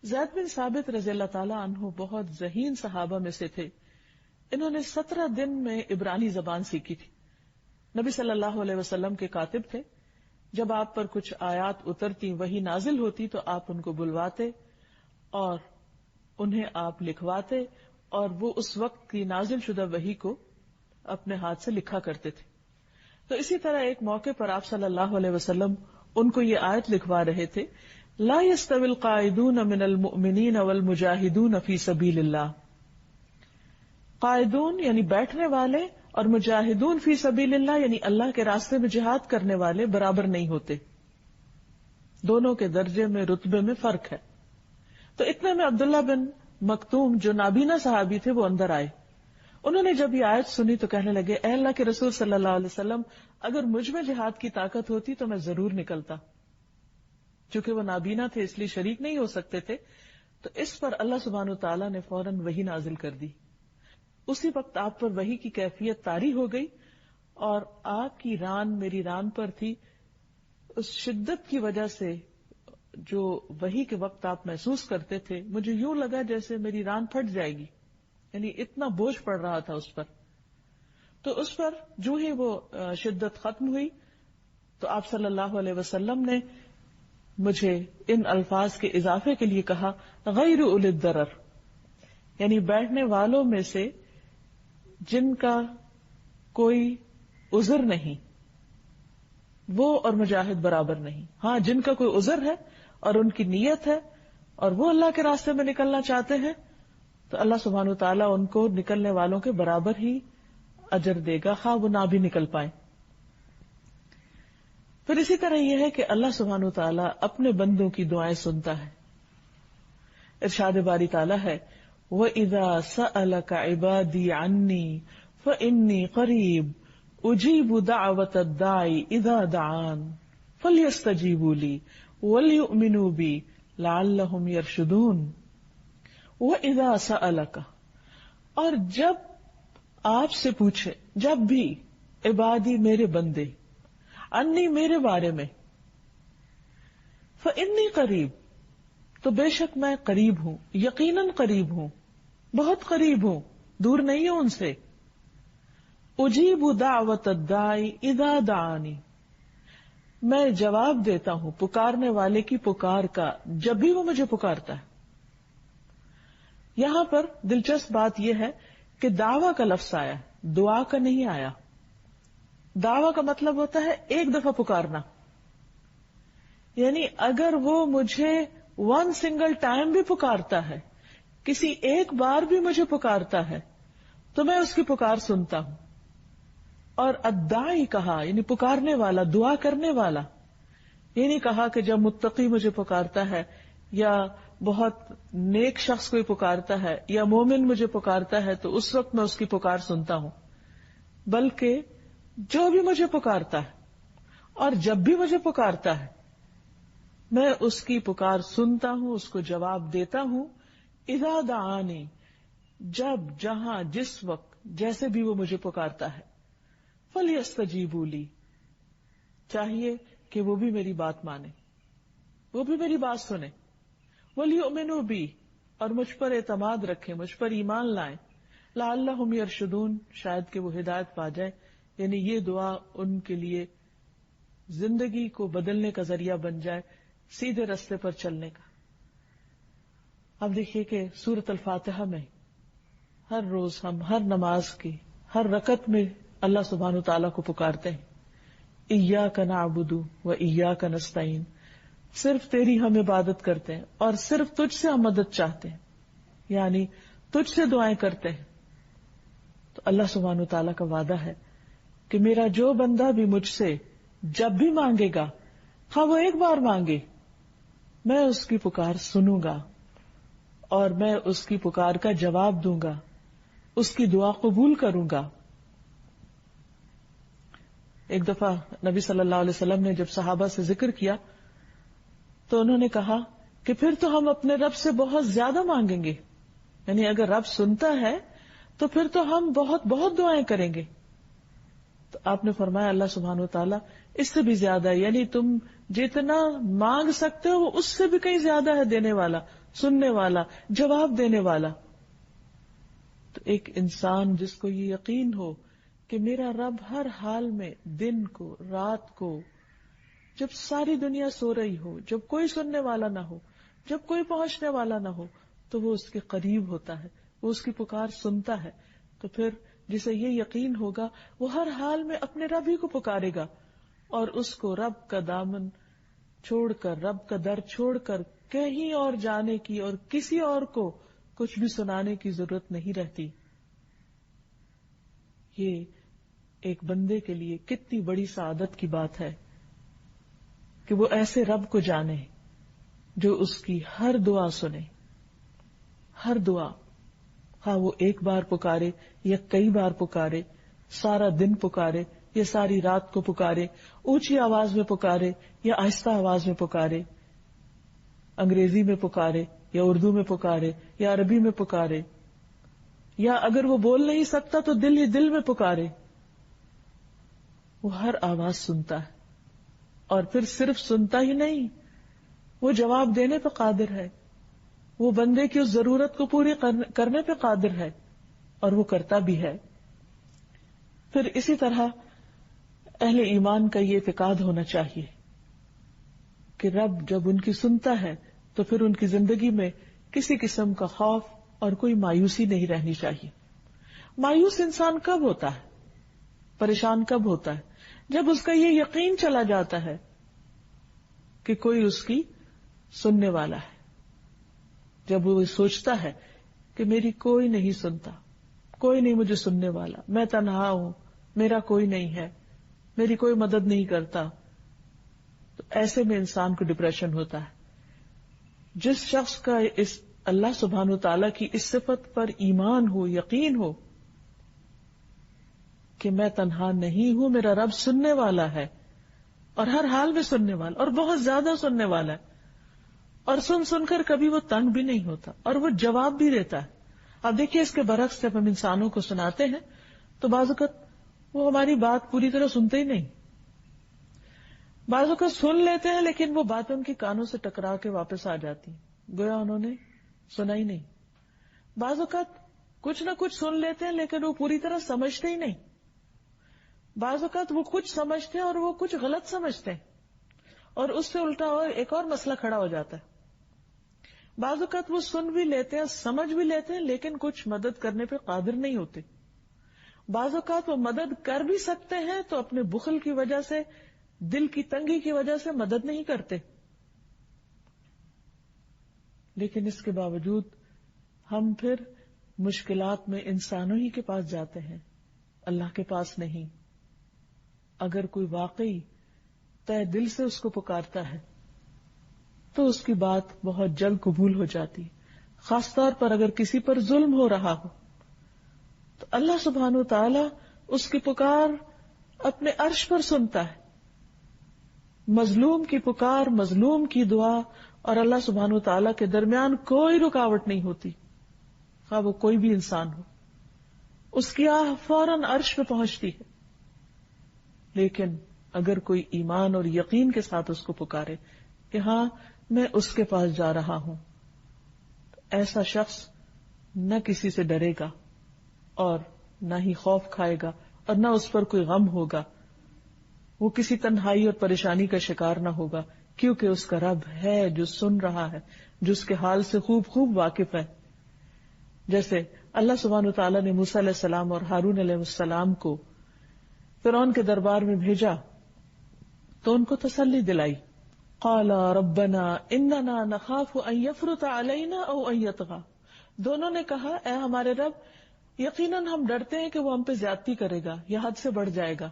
S2: زید بن ثابت رضی اللہ تعالی عنہ بہت ذہین صحابہ میں سے تھے. انہوں نے 17 دن میں عبرانی زبان سیکھی تھی. نبی صلی اللہ علیہ وسلم کے کاتب تھے. جب آپ پر کچھ آیات اترتی، وحی نازل ہوتی تو آپ ان کو بلواتے اور انہیں آپ لکھواتے اور وہ اس وقت کی نازل شدہ وحی کو اپنے ہاتھ سے لکھا کرتے تھے. تو اسی طرح ایک موقع پر آپ صلی اللہ علیہ وسلم ان کو یہ آیت لکھوا رہے تھے، لا يستوي القاعدون من المؤمنین والمجاہدون فی سبیل اللہ. قائدون یعنی بیٹھنے والے اور مجاہدون فی سبیل اللہ یعنی اللہ کے راستے میں جہاد کرنے والے برابر نہیں ہوتے، دونوں کے درجے میں رتبے میں فرق ہے. تو اتنے میں عبداللہ بن مکتوم جو نابینا صحابی تھے وہ اندر آئے. انہوں نے جب یہ آیت سنی تو کہنے لگے اے اللہ کے رسول صلی اللہ علیہ وسلم، اگر مجھ میں جہاد کی طاقت ہوتی تو میں ضرور نکلتا. چونکہ وہ نابینا تھے اس لیے شریک نہیں ہو سکتے تھے. تو اس پر اللہ سبحانہ وتعالی نے فوراً وحی نازل کر دی. اسی وقت آپ پر وحی کی کیفیت طاری ہو گئی اور آپ کی ران میری ران پر تھی. اس شدت کی وجہ سے جو وحی کے وقت آپ محسوس کرتے تھے، مجھے یوں لگا جیسے میری ران پھٹ جائے گی، یعنی اتنا بوجھ پڑ رہا تھا اس پر. تو اس پر جو ہی وہ شدت ختم ہوئی تو آپ صلی اللہ علیہ وسلم نے مجھے ان الفاظ کے اضافے کے لیے کہا غیر اولی الضرر، یعنی بیٹھنے والوں میں سے جن کا کوئی عذر نہیں وہ اور مجاہد برابر نہیں. ہاں جن کا کوئی عذر ہے اور ان کی نیت ہے اور وہ اللہ کے راستے میں نکلنا چاہتے ہیں تو اللہ سبحانہ وتعالیٰ ان کو نکلنے والوں کے برابر ہی اجر دے گا، خواہ وہ نہ بھی نکل پائیں. پھر اسی طرح یہ ہے کہ اللہ سبحانہ وتعالیٰ اپنے بندوں کی دعائیں سنتا ہے. ارشاد باری تعالیٰ ہے وَإِذَا سَأَلَكَ عِبَادِي عَنِّي فَإِنِّي قَرِيبٌ أُجِيبُ دَعْوَةَ الدَّاعِ إِذَا دَعَانِ فَلْيَسْتَجِيبُوا لِي وَلْيُؤْمِنُوا بِي لَعَلَّهُمْ يَرْشُدُونَ. وَإِذَا سَأَلَكَ، اور جب آپ سے پوچھے، جب بھی، عبادی میرے بندے، انی میرے بارے میں، فَإِنِّي قَرِيبٌ تو بے شک میں قریب ہوں، یقیناً قریب ہوں، بہت قریب ہوں، دور نہیں ہوں ان سے. اجیب دعوت الداعی اذا دعانی، میں جواب دیتا ہوں پکارنے والے کی پکار کا جب بھی وہ مجھے پکارتا ہے. یہاں پر دلچسپ بات یہ ہے کہ دعویٰ کا لفظ آیا، دعا کا نہیں آیا. دعویٰ کا مطلب ہوتا ہے ایک دفعہ پکارنا، یعنی اگر وہ مجھے ون سنگل ٹائم بھی پکارتا ہے، کسی ایک بار بھی مجھے پکارتا ہے تو میں اس کی پکار سنتا ہوں. اور الداعی کہا یعنی پکارنے والا، دعا کرنے والا. یہ نہیں کہا کہ جب متقی مجھے پکارتا ہے یا بہت نیک شخص کوئی پکارتا ہے یا مومن مجھے پکارتا ہے تو اس وقت میں اس کی پکار سنتا ہوں، بلکہ جو بھی مجھے پکارتا ہے اور جب بھی مجھے پکارتا ہے میں اس کی پکار سنتا ہوں، اس کو جواب دیتا ہوں. اذا دعانی، جب، جہاں، جس وقت، جیسے بھی وہ مجھے پکارتا ہے. فَلْيَسْتَجِيبُوا لِي، چاہیے کہ وہ بھی میری بات مانے، وہ بھی میری بات سنے. وَلْيُؤْمِنُوا بِي، اور مجھ پر اعتماد رکھیں، مجھ پر ایمان لائیں. لَعَلَّهُمْ يَرْشُدُونَ، شاید کہ وہ ہدایت پا جائیں. یعنی یہ دعا ان کے لیے زندگی کو بدلنے کا ذریعہ بن جائے، سیدھے رستے پر چلنے کا. اب دیکھیے کہ سورۃ الفاتحہ میں ہر روز ہم ہر نماز کی ہر رکعت میں اللہ سبحانہ وتعالیٰ کو پکارتے ہیں. ایاک نعبد و ایاک نستعین، صرف تیری ہم عبادت کرتے ہیں اور صرف تجھ سے ہم مدد چاہتے ہیں، یعنی تجھ سے دعائیں کرتے ہیں. تو اللہ سبحانہ وتعالیٰ کا وعدہ ہے کہ میرا جو بندہ بھی مجھ سے جب بھی مانگے گا، ہاں وہ ایک بار مانگے، میں اس کی پکار سنوں گا اور میں اس کی پکار کا جواب دوں گا، اس کی دعا قبول کروں گا. ایک دفعہ نبی صلی اللہ علیہ وسلم نے جب صحابہ سے ذکر کیا تو انہوں نے کہا کہ پھر تو ہم اپنے رب سے بہت زیادہ مانگیں گے، یعنی اگر رب سنتا ہے تو پھر تو ہم بہت بہت دعائیں کریں گے. تو آپ نے فرمایا اللہ سبحانہ وتعالیٰ اس سے بھی زیادہ ہے، یعنی تم جتنا مانگ سکتے ہو وہ اس سے بھی کہیں زیادہ ہے دینے والا، سننے والا، جواب دینے والا. تو ایک انسان جس کو یہ یقین ہو کہ میرا رب ہر حال میں، دن کو، رات کو، جب ساری دنیا سو رہی ہو، جب کوئی سننے والا نہ ہو، جب کوئی پہنچنے والا نہ ہو، تو وہ اس کے قریب ہوتا ہے، وہ اس کی پکار سنتا ہے. تو پھر جسے یہ یقین ہوگا وہ ہر حال میں اپنے رب ہی کو پکارے گا اور اس کو رب کا دامن چھوڑ کر، رب کا در چھوڑ کر کہیں اور جانے کی اور کسی اور کو کچھ بھی سنانے کی ضرورت نہیں رہتی. یہ ایک بندے کے لیے کتنی بڑی سعادت کی بات ہے کہ وہ ایسے رب کو جانے جو اس کی ہر دعا سنے، ہر دعا، ہاں وہ ایک بار پکارے یا کئی بار پکارے، سارا دن پکارے یا ساری رات کو پکارے، اونچی آواز میں پکارے یا آہستہ آواز میں پکارے، انگریزی میں پکارے یا اردو میں پکارے یا عربی میں پکارے، یا اگر وہ بول نہیں سکتا تو دل ہی دل میں پکارے، وہ ہر آواز سنتا ہے. اور پھر صرف سنتا ہی نہیں، وہ جواب دینے پہ قادر ہے، وہ بندے کی اس ضرورت کو پوری کرنے پہ قادر ہے اور وہ کرتا بھی ہے. پھر اسی طرح اہل ایمان کا یہ اعتقاد ہونا چاہیے کہ رب جب ان کی سنتا ہے تو پھر ان کی زندگی میں کسی قسم کا خوف اور کوئی مایوسی نہیں رہنی چاہیے. مایوس انسان کب ہوتا ہے، پریشان کب ہوتا ہے؟ جب اس کا یہ یقین چلا جاتا ہے کہ کوئی اس کی سننے والا ہے، جب وہ سوچتا ہے کہ میری کوئی نہیں سنتا، کوئی نہیں مجھے سننے والا، میں تنہا ہوں، میرا کوئی نہیں ہے، میری کوئی مدد نہیں کرتا، تو ایسے میں انسان کو ڈپریشن ہوتا ہے. جس شخص کا اس اللہ سبحانہ وتعالی کی اس صفت پر ایمان ہو، یقین ہو کہ میں تنہا نہیں ہوں، میرا رب سننے والا ہے اور ہر حال میں سننے والا اور بہت زیادہ سننے والا ہے، اور سن سن کر کبھی وہ تنگ بھی نہیں ہوتا اور وہ جواب بھی دیتا ہے. اب دیکھیے اس کے برعکس جب ہم انسانوں کو سناتے ہیں تو بعض اوقات وہ ہماری بات پوری طرح سنتے ہی نہیں، بعض اوقات سن لیتے ہیں لیکن وہ باتیں ان کے کانوں سے ٹکرا کے واپس آ جاتی ہیں، گویا انہوں نے سنا ہی نہیں. بعض اوقات کچھ نہ کچھ سن لیتے ہیں لیکن وہ پوری طرح سمجھتے ہی نہیں. بعض اوقات وہ کچھ سمجھتے ہیں اور وہ کچھ غلط سمجھتے ہیں اور اس سے الٹا اور ایک اور مسئلہ کھڑا ہو جاتا ہے. بعض اوقات وہ سن بھی لیتے ہیں، سمجھ بھی لیتے ہیں لیکن کچھ مدد کرنے پہ قادر نہیں ہوتے. بعض اوقات وہ مدد کر بھی سکتے ہیں تو اپنے بخل کی وجہ سے، دل کی تنگی کی وجہ سے مدد نہیں کرتے. لیکن اس کے باوجود ہم پھر مشکلات میں انسانوں ہی کے پاس جاتے ہیں، اللہ کے پاس نہیں. اگر کوئی واقعی تہ دل سے اس کو پکارتا ہے تو اس کی بات بہت جلد قبول ہو جاتی. خاص طور پر اگر کسی پر ظلم ہو رہا ہو تو اللہ سبحانہ وتعالی اس کی پکار اپنے عرش پر سنتا ہے. مظلوم کی پکار، مظلوم کی دعا اور اللہ سبحانہ وتعالی کے درمیان کوئی رکاوٹ نہیں ہوتی، خواہ وہ کوئی بھی انسان ہو. اس کی آہ فوراً عرش پہ پہنچتی ہے. لیکن اگر کوئی ایمان اور یقین کے ساتھ اس کو پکارے کہ ہاں میں اس کے پاس جا رہا ہوں، تو ایسا شخص نہ کسی سے ڈرے گا اور نہ ہی خوف کھائے گا اور نہ اس پر کوئی غم ہوگا. وہ کسی تنہائی اور پریشانی کا شکار نہ ہوگا، کیونکہ اس کا رب ہے جو سن رہا ہے، جو اس کے حال سے خوب خوب واقف ہے. جیسے اللہ سبحانہ وتعالیٰ نے موسیٰ علیہ السلام اور ہارون علیہ السلام کو فرعون کے دربار میں بھیجا تو ان کو تسلی دلائی. قالا ربنا اننا نخاف ان یفرط علینا او ان یطغی، دونوں نے کہا اے ہمارے رب یقیناً ہم ڈرتے ہیں کہ وہ ہم پہ زیادتی کرے گا یا حد سے بڑھ جائے گا.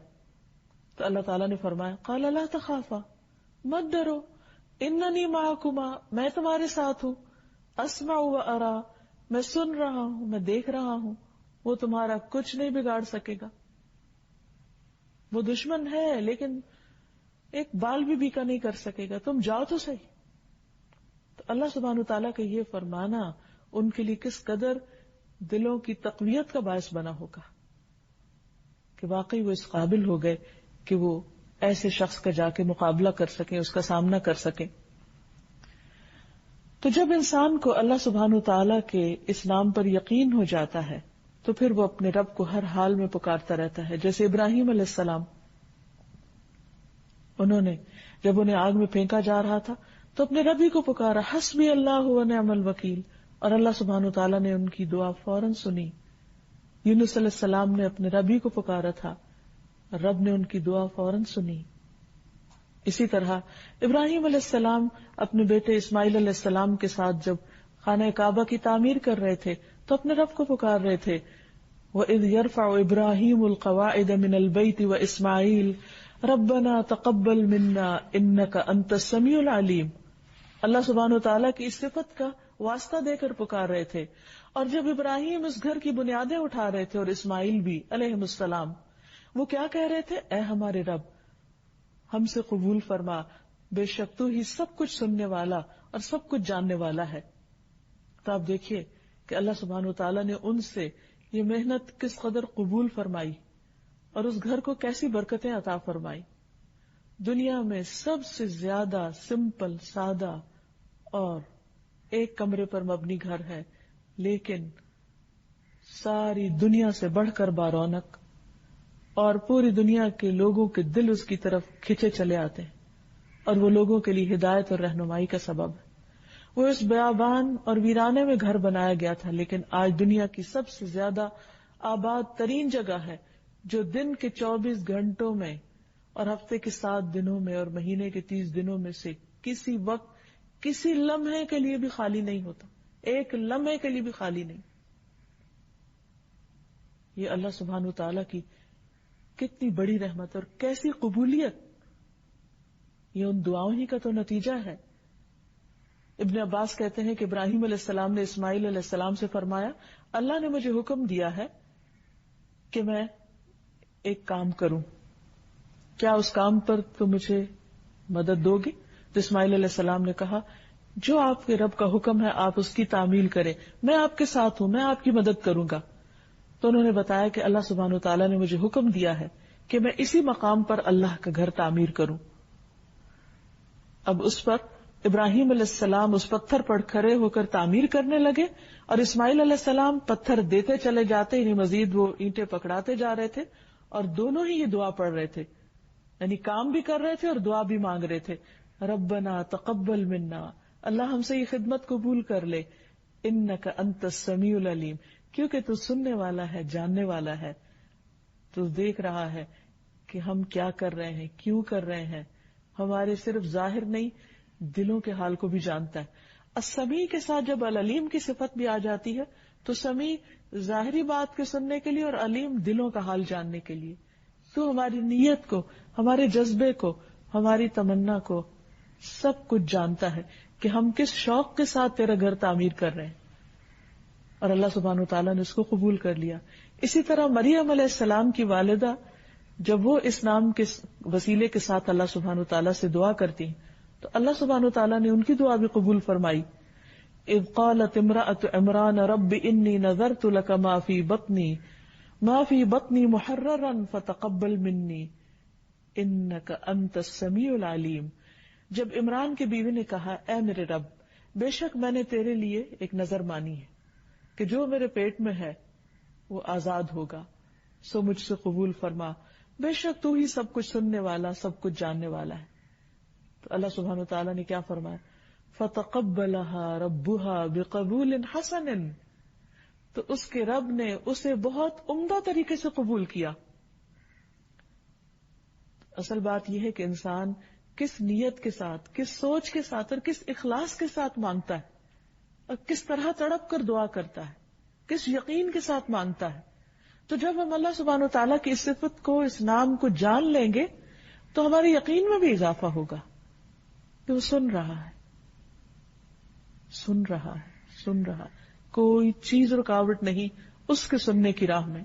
S2: تو اللہ تعالیٰ نے فرمایا قالا لا تخافا، مت ڈرو، اننی معکما، میں تمہارے ساتھ ہوں، اسمع و ارا، میں سن رہا ہوں، میں دیکھ رہا ہوں، وہ تمہارا کچھ نہیں بگاڑ سکے گا. وہ دشمن ہے لیکن ایک بال بھی بیکا نہیں کر سکے گا، تم جاؤ تو صحیح. تو اللہ سبحانہ تعالیٰ کا یہ فرمانا ان کے لیے کس قدر دلوں کی تقویت کا باعث بنا ہوگا کہ واقعی وہ اس قابل ہو گئے کہ وہ ایسے شخص کا جا کے مقابلہ کر سکیں، اس کا سامنا کر سکیں. تو جب انسان کو اللہ سبحانہ تعالیٰ کے اس نام پر یقین ہو جاتا ہے تو پھر وہ اپنے رب کو ہر حال میں پکارتا رہتا ہے. جیسے ابراہیم علیہ السلام، انہوں نے جب انہیں آگ میں پھینکا جا رہا تھا تو اپنے رب ہی کو پکارا، حسبی اللہ و نعم الوکیل، اور اللہ سبحانہ تعالیٰ نے ان کی دعا فوراً سنی. یونس علیہ السلام نے اپنے رب ہی کو پکارا تھا، رب نے ان کی دعا فوراً سنی. اسی طرح ابراہیم علیہ السلام اپنے بیٹے اسماعیل علیہ السلام کے ساتھ جب خانہ کعبہ کی تعمیر کر رہے تھے تو اپنے رب کو پکار رہے تھے. وَإِذْ يَرْفَعُ إِبْرَاهِيمُ الْقَوَاعِدَ مِنَ الْبَيْتِ وَإِسْمَاعِيلُ رَبَّنَا تَقَبَّلْ مِنَّا إِنَّكَ أَنْتَ السَّمِيعُ الْعَلِيمُ. اللہ سبحانہ وتعالیٰ کی اس صفت کا واسطہ دے کر پکار رہے تھے. اور جب ابراہیم اس گھر کی بنیادیں اٹھا رہے تھے اور اسماعیل بھی علیہم السلام، وہ کیا کہہ رہے تھے؟ اے ہمارے رب، ہم سے قبول فرما، بے شک تو ہی سب کچھ سننے والا اور سب کچھ جاننے والا ہے. تو آپ دیکھیے کہ اللہ سبحانہ وتعالیٰ نے ان سے یہ محنت کس قدر قبول فرمائی اور اس گھر کو کیسی برکتیں عطا فرمائی. دنیا میں سب سے زیادہ سمپل، سادہ اور ایک کمرے پر مبنی گھر ہے، لیکن ساری دنیا سے بڑھ کر بارونق، اور پوری دنیا کے لوگوں کے دل اس کی طرف کھینچے چلے آتے ہیں، اور وہ لوگوں کے لیے ہدایت اور رہنمائی کا سبب ہے. وہ اس بیابان اور ویرانے میں گھر بنایا گیا تھا، لیکن آج دنیا کی سب سے زیادہ آباد ترین جگہ ہے، جو دن کے 24 گھنٹوں میں اور ہفتے کے 7 دنوں میں اور مہینے کے 30 دنوں میں سے کسی وقت کسی لمحے کے لیے بھی خالی نہیں ہوتا، ایک لمحے کے لیے بھی خالی نہیں. یہ اللہ سبحانہ وتعالیٰ کی کتنی بڑی رحمت اور کیسی قبولیت، یہ ان دعاؤں ہی کا تو نتیجہ ہے. ابن عباس کہتے ہیں کہ ابراہیم علیہ السلام نے اسماعیل علیہ السلام سے فرمایا، اللہ نے مجھے حکم دیا ہے کہ میں ایک کام کروں، کیا اس کام پر تو مجھے مدد دو گی؟ تو اسماعیل علیہ السلام نے کہا، جو آپ کے رب کا حکم ہے آپ اس کی تعمیل کریں، میں آپ کے ساتھ ہوں، میں آپ کی مدد کروں گا. تو انہوں نے بتایا کہ اللہ سبحانہ وتعالیٰ نے مجھے حکم دیا ہے کہ میں اسی مقام پر اللہ کا گھر تعمیر کروں. اب اس پر ابراہیم علیہ السلام اس پتھر پر کھڑے ہو کر تعمیر کرنے لگے اور اسماعیل علیہ السلام پتھر دیتے چلے جاتے، یعنی مزید وہ اینٹیں پکڑاتے جا رہے تھے، اور دونوں ہی یہ دعا پڑھ رہے تھے، یعنی کام بھی کر رہے تھے اور دعا بھی مانگ رہے تھے. ربنا تقبل منا، اللہ ہم سے یہ خدمت قبول کر لے، انک انت السمیع العلیم، کیونکہ تو سننے والا ہے، جاننے والا ہے، تو دیکھ رہا ہے کہ ہم کیا کر رہے ہیں، کیوں کر رہے ہیں، ہمارے صرف ظاہر نہیں دلوں کے حال کو بھی جانتا ہے. السمیع کے ساتھ جب العلیم کی صفت بھی آ جاتی ہے تو سمیع ظاہری بات کے سننے کے لیے اور علیم دلوں کا حال جاننے کے لیے. تو ہماری نیت کو، ہمارے جذبے کو، ہماری تمنا کو سب کچھ جانتا ہے کہ ہم کس شوق کے ساتھ تیرا گھر تعمیر کر رہے ہیں، اور اللہ سبحانہ وتعالیٰ نے اس کو قبول کر لیا. اسی طرح مریم علیہ السلام کی والدہ جب وہ اس نام کے وسیلے کے ساتھ اللہ سبحانہ وتعالیٰ سے دعا کرتی ہیں تو اللہ سبحانہ وتعالیٰ نے ان کی دعا بھی قبول فرمائی. اذ قالت امرأة عمران رب انی نذرت لك ما فی بطنی محررا فتقبل منی انک انت السمیع العلیم. جب عمران کی بیوی نے کہا، اے میرے رب، بے شک میں نے تیرے لیے ایک نظر مانی ہے کہ جو میرے پیٹ میں ہے وہ آزاد ہوگا، سو مجھ سے قبول فرما، بے شک تو ہی سب کچھ سننے والا، سب کچھ جاننے والا ہے. تو اللہ سبحانہ وتعالیٰ نے کیا فرمایا؟ فَتَقَبَّلَهَا رَبُّهَا بِقَبُولٍ حَسَنٍ، تو اس کے رب نے اسے بہت عمدہ طریقے سے قبول کیا. اصل بات یہ ہے کہ انسان کس نیت کے ساتھ، کس سوچ کے ساتھ اور کس اخلاص کے ساتھ مانگتا ہے اور کس طرح تڑپ کر دعا کرتا ہے، کس یقین کے ساتھ مانگتا ہے. تو جب ہم اللہ سبحانہ وتعالیٰ کی اس صفت کو، اس نام کو جان لیں گے تو ہمارے یقین میں بھی اضافہ ہوگا کہ وہ سن رہا ہے، سن رہا ہے، سن رہا ہے. کوئی چیز رکاوٹ نہیں اس کے سننے کی راہ میں.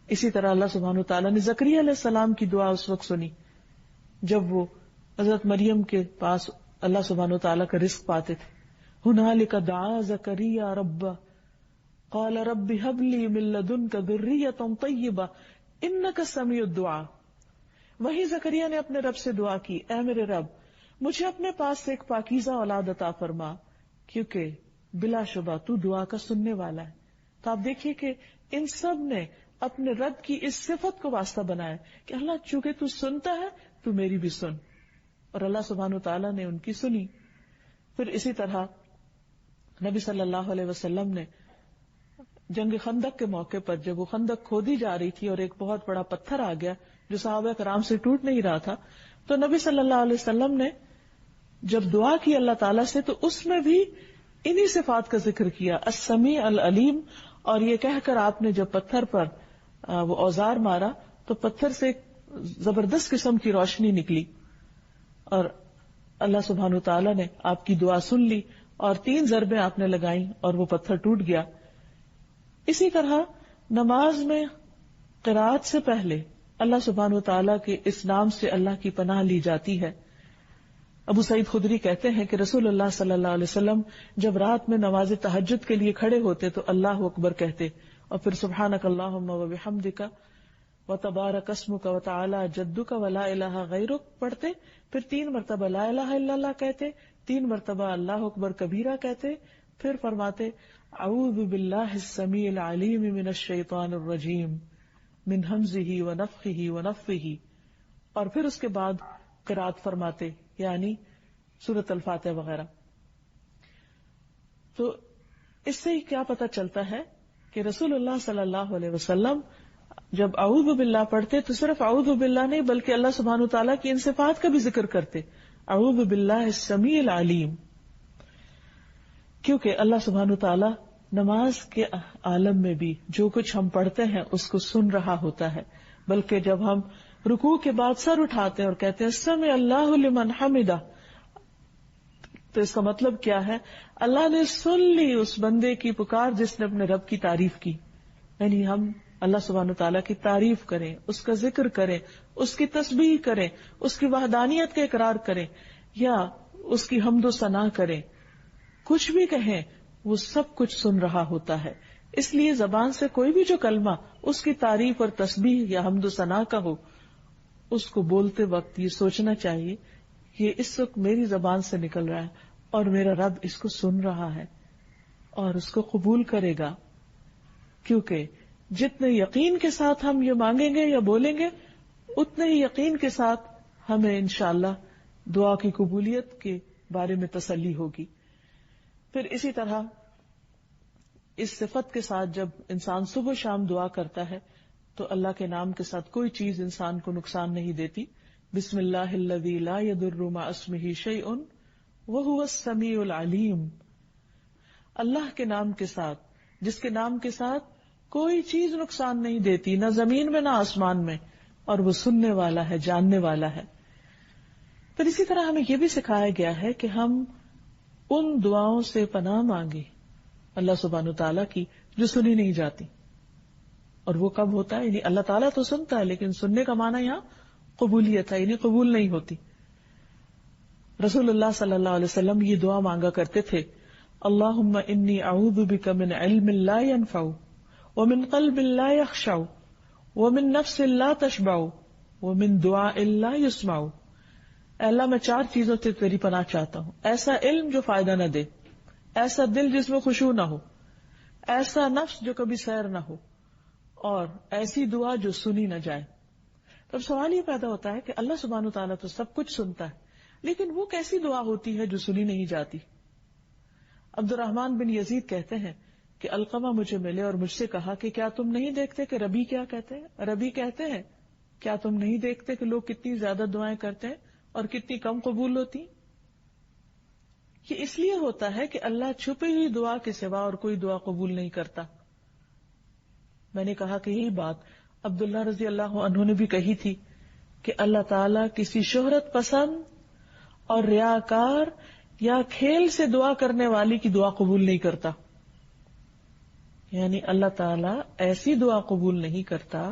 S2: اسی طرح اللہ سبحانہ وتعالیٰ نے زکریا علیہ السلام کی دعا اس وقت سنی جب وہ حضرت مریم کے پاس اللہ سبحانہ وتعالیٰ کا رزق پاتے تھے. ہنالک دعا زکریا ربہ قال رب هب لي من لدنك ذرية طيبة انك سميع الدعاء. وہی زکریا نے اپنے رب سے دعا کی، اے میرے رب مجھے اپنے پاس سے ایک پاکیزہ اولاد عطا فرما، کیونکہ بلا شبہ تو دعا کا سننے والا ہے. تو آپ دیکھیے کہ ان سب نے اپنے رب کی اس صفت کو واسطہ بنایا کہ اللہ چونکہ تو سنتا ہے تو میری بھی سن، اور اللہ سبحانہ وتعالیٰ نے ان کی سنی. پھر اسی طرح نبی صلی اللہ علیہ وسلم نے جنگ خندق کے موقع پر جب وہ خندق کھودی جا رہی تھی اور ایک بہت بڑا پتھر آ گیا جو صحابہ کرام سے ٹوٹ نہیں رہا تھا، تو نبی صلی اللہ علیہ وسلم نے جب دعا کی اللہ تعالیٰ سے تو اس میں بھی انہی صفات کا ذکر کیا، السمیع العلیم. اور یہ کہہ کر آپ نے جب پتھر پر وہ اوزار مارا تو پتھر سے ایک زبردست قسم کی روشنی نکلی اور اللہ سبحانہ وتعالیٰ نے آپ کی دعا سن لی اور 3 ضربیں آپ نے لگائیں اور وہ پتھر ٹوٹ گیا. اسی طرح نماز میں قرات سے پہلے اللہ سبحانہ وتعالیٰ کے اس نام سے اللہ کی پناہ لی جاتی ہے. ابو سعید خدری کہتے ہیں کہ رسول اللہ صلی اللہ علیہ وسلم جب رات میں نماز تہجد کے لیے کھڑے ہوتے تو اللہ اکبر کہتے اور پھر سبحانک اللہم و بحمدک و تبارک اسمک و تعالی جدک و لا الہ غیرک پڑھتے، پھر 3 مرتبہ لا الہ الا اللہ کہتے، 3 مرتبہ اللہ اکبر کبیرہ کہتے، پھر فرماتے اعوذ باللہ السمیع العلیم من الشیطان الرجیم من ہمزہ ونفخہ ونفثہ، اور پھر اس کے بعد قرات فرماتے یعنی سورۃ الفاتحہ وغیرہ. تو اس سے کیا پتہ چلتا ہے کہ رسول اللہ صلی اللہ علیہ وسلم جب اعوذ باللہ پڑھتے تو صرف اعوذ باللہ نہیں بلکہ اللہ سبحانہ وتعالیٰ کی ان صفات کا بھی ذکر کرتے، اعوذ باللہ السمیع العلیم، کیونکہ اللہ سبحانہ وتعالیٰ نماز کے عالم میں بھی جو کچھ ہم پڑھتے ہیں اس کو سن رہا ہوتا ہے. بلکہ جب ہم رکوع کے بعد سر اٹھاتے ہیں اور کہتے ہیں سمع اللہ لمن حمدہ، تو اس کا مطلب کیا ہے؟ اللہ نے سن لی اس بندے کی پکار جس نے اپنے رب کی تعریف کی. یعنی ہم اللہ سبحانہ تعالیٰ کی تعریف کریں، اس کا ذکر کریں، اس کی تسبیح کریں، اس کی وحدانیت کا اقرار کریں یا اس کی حمد و ثنا کریں، کچھ بھی کہیں، وہ سب کچھ سن رہا ہوتا ہے. اس لیے زبان سے کوئی بھی جو کلمہ اس کی تعریف اور تسبیح یا حمد و ثنا کا ہو، اس کو بولتے وقت یہ سوچنا چاہیے کہ اس وقت میری زبان سے نکل رہا ہے اور میرا رب اس کو سن رہا ہے اور اس کو قبول کرے گا. کیونکہ جتنے یقین کے ساتھ ہم یہ مانگیں گے یا بولیں گے اتنے ہی یقین کے ساتھ ہمیں انشاءاللہ دعا کی قبولیت کے بارے میں تسلی ہوگی. پھر اسی طرح اس صفت کے ساتھ جب انسان صبح شام دعا کرتا ہے تو اللہ کے نام کے ساتھ کوئی چیز انسان کو نقصان نہیں دیتی. بسم اللہ الذی لا یضر مع اسمہ شیء وہو السمیع العلیم، اللہ کے نام کے ساتھ جس کے نام کے ساتھ کوئی چیز نقصان نہیں دیتی، نہ زمین میں نہ آسمان میں، اور وہ سننے والا ہے، جاننے والا ہے. پھر اسی طرح ہمیں یہ بھی سکھایا گیا ہے کہ ہم ان دعاؤں سے پناہ مانگے اللہ سبحانہ تعالیٰ کی جو سنی نہیں جاتی. اور وہ کب ہوتا ہے؟ یعنی اللہ تعالیٰ تو سنتا ہے لیکن سننے کا معنی یہاں قبولیت ہے، یعنی قبول نہیں ہوتی. رسول اللہ صلی اللہ علیہ وسلم یہ دعا مانگا کرتے تھے، اللہم انی اعوذ بک من علم لا ينفع ومن قلب لا يخشع ومن نفس لا تشبع ومن دعاء لا يسمع. اے اللہ میں 4 چیزوں سے تیری پناہ چاہتا ہوں، ایسا علم جو فائدہ نہ دے، ایسا دل جس میں خشوع نہ ہو، ایسا نفس جو کبھی سیر نہ ہو، اور ایسی دعا جو سنی نہ جائے. تو اب سوال یہ پیدا ہوتا ہے کہ اللہ سبحانہ و تعالیٰ تو سب کچھ سنتا ہے، لیکن وہ کیسی دعا ہوتی ہے جو سنی نہیں جاتی؟ عبد الرحمن بن یزید کہتے ہیں کہ علقمہ مجھے ملے اور مجھ سے کہا کہ کیا تم نہیں دیکھتے کہ ربی کیا کہتے ہیں؟ ربی کہتے ہیں کیا تم نہیں دیکھتے کہ لوگ کتنی زیادہ دعائیں کرتے ہیں اور کتنی کم قبول ہوتی؟ یہ اس لیے ہوتا ہے کہ اللہ چھپی ہوئی دعا کے سوا اور کوئی دعا قبول نہیں کرتا۔ میں نے کہا کہ یہی بات عبداللہ رضی اللہ عنہ نے بھی کہی تھی کہ اللہ تعالیٰ کسی شہرت پسند اور ریاکار یا کھیل سے دعا کرنے والی کی دعا قبول نہیں کرتا۔ یعنی اللہ تعالیٰ ایسی دعا قبول نہیں کرتا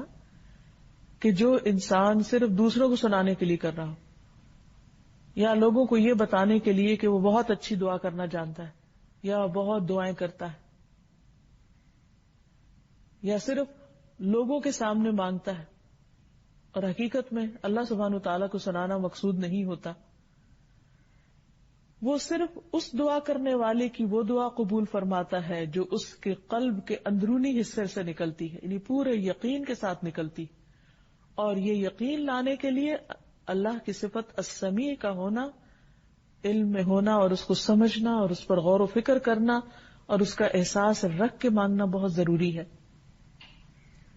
S2: کہ جو انسان صرف دوسروں کو سنانے کے لیے کر رہا ہو، یا لوگوں کو یہ بتانے کے لیے کہ وہ بہت اچھی دعا کرنا جانتا ہے یا بہت دعائیں کرتا ہے، یا صرف لوگوں کے سامنے مانگتا ہے، اور حقیقت میں اللہ سبحانہ و تعالیٰ کو سنانا مقصود نہیں ہوتا۔ وہ صرف اس دعا کرنے والے کی وہ دعا قبول فرماتا ہے جو اس کے قلب کے اندرونی حصے سے نکلتی ہے، یعنی پورے یقین کے ساتھ نکلتی، اور یہ یقین لانے کے لیے اللہ کی صفت السمیع کا ہونا، علم میں ہونا اور اس کو سمجھنا اور اس پر غور و فکر کرنا اور اس کا احساس رکھ کے مانگنا بہت ضروری ہے۔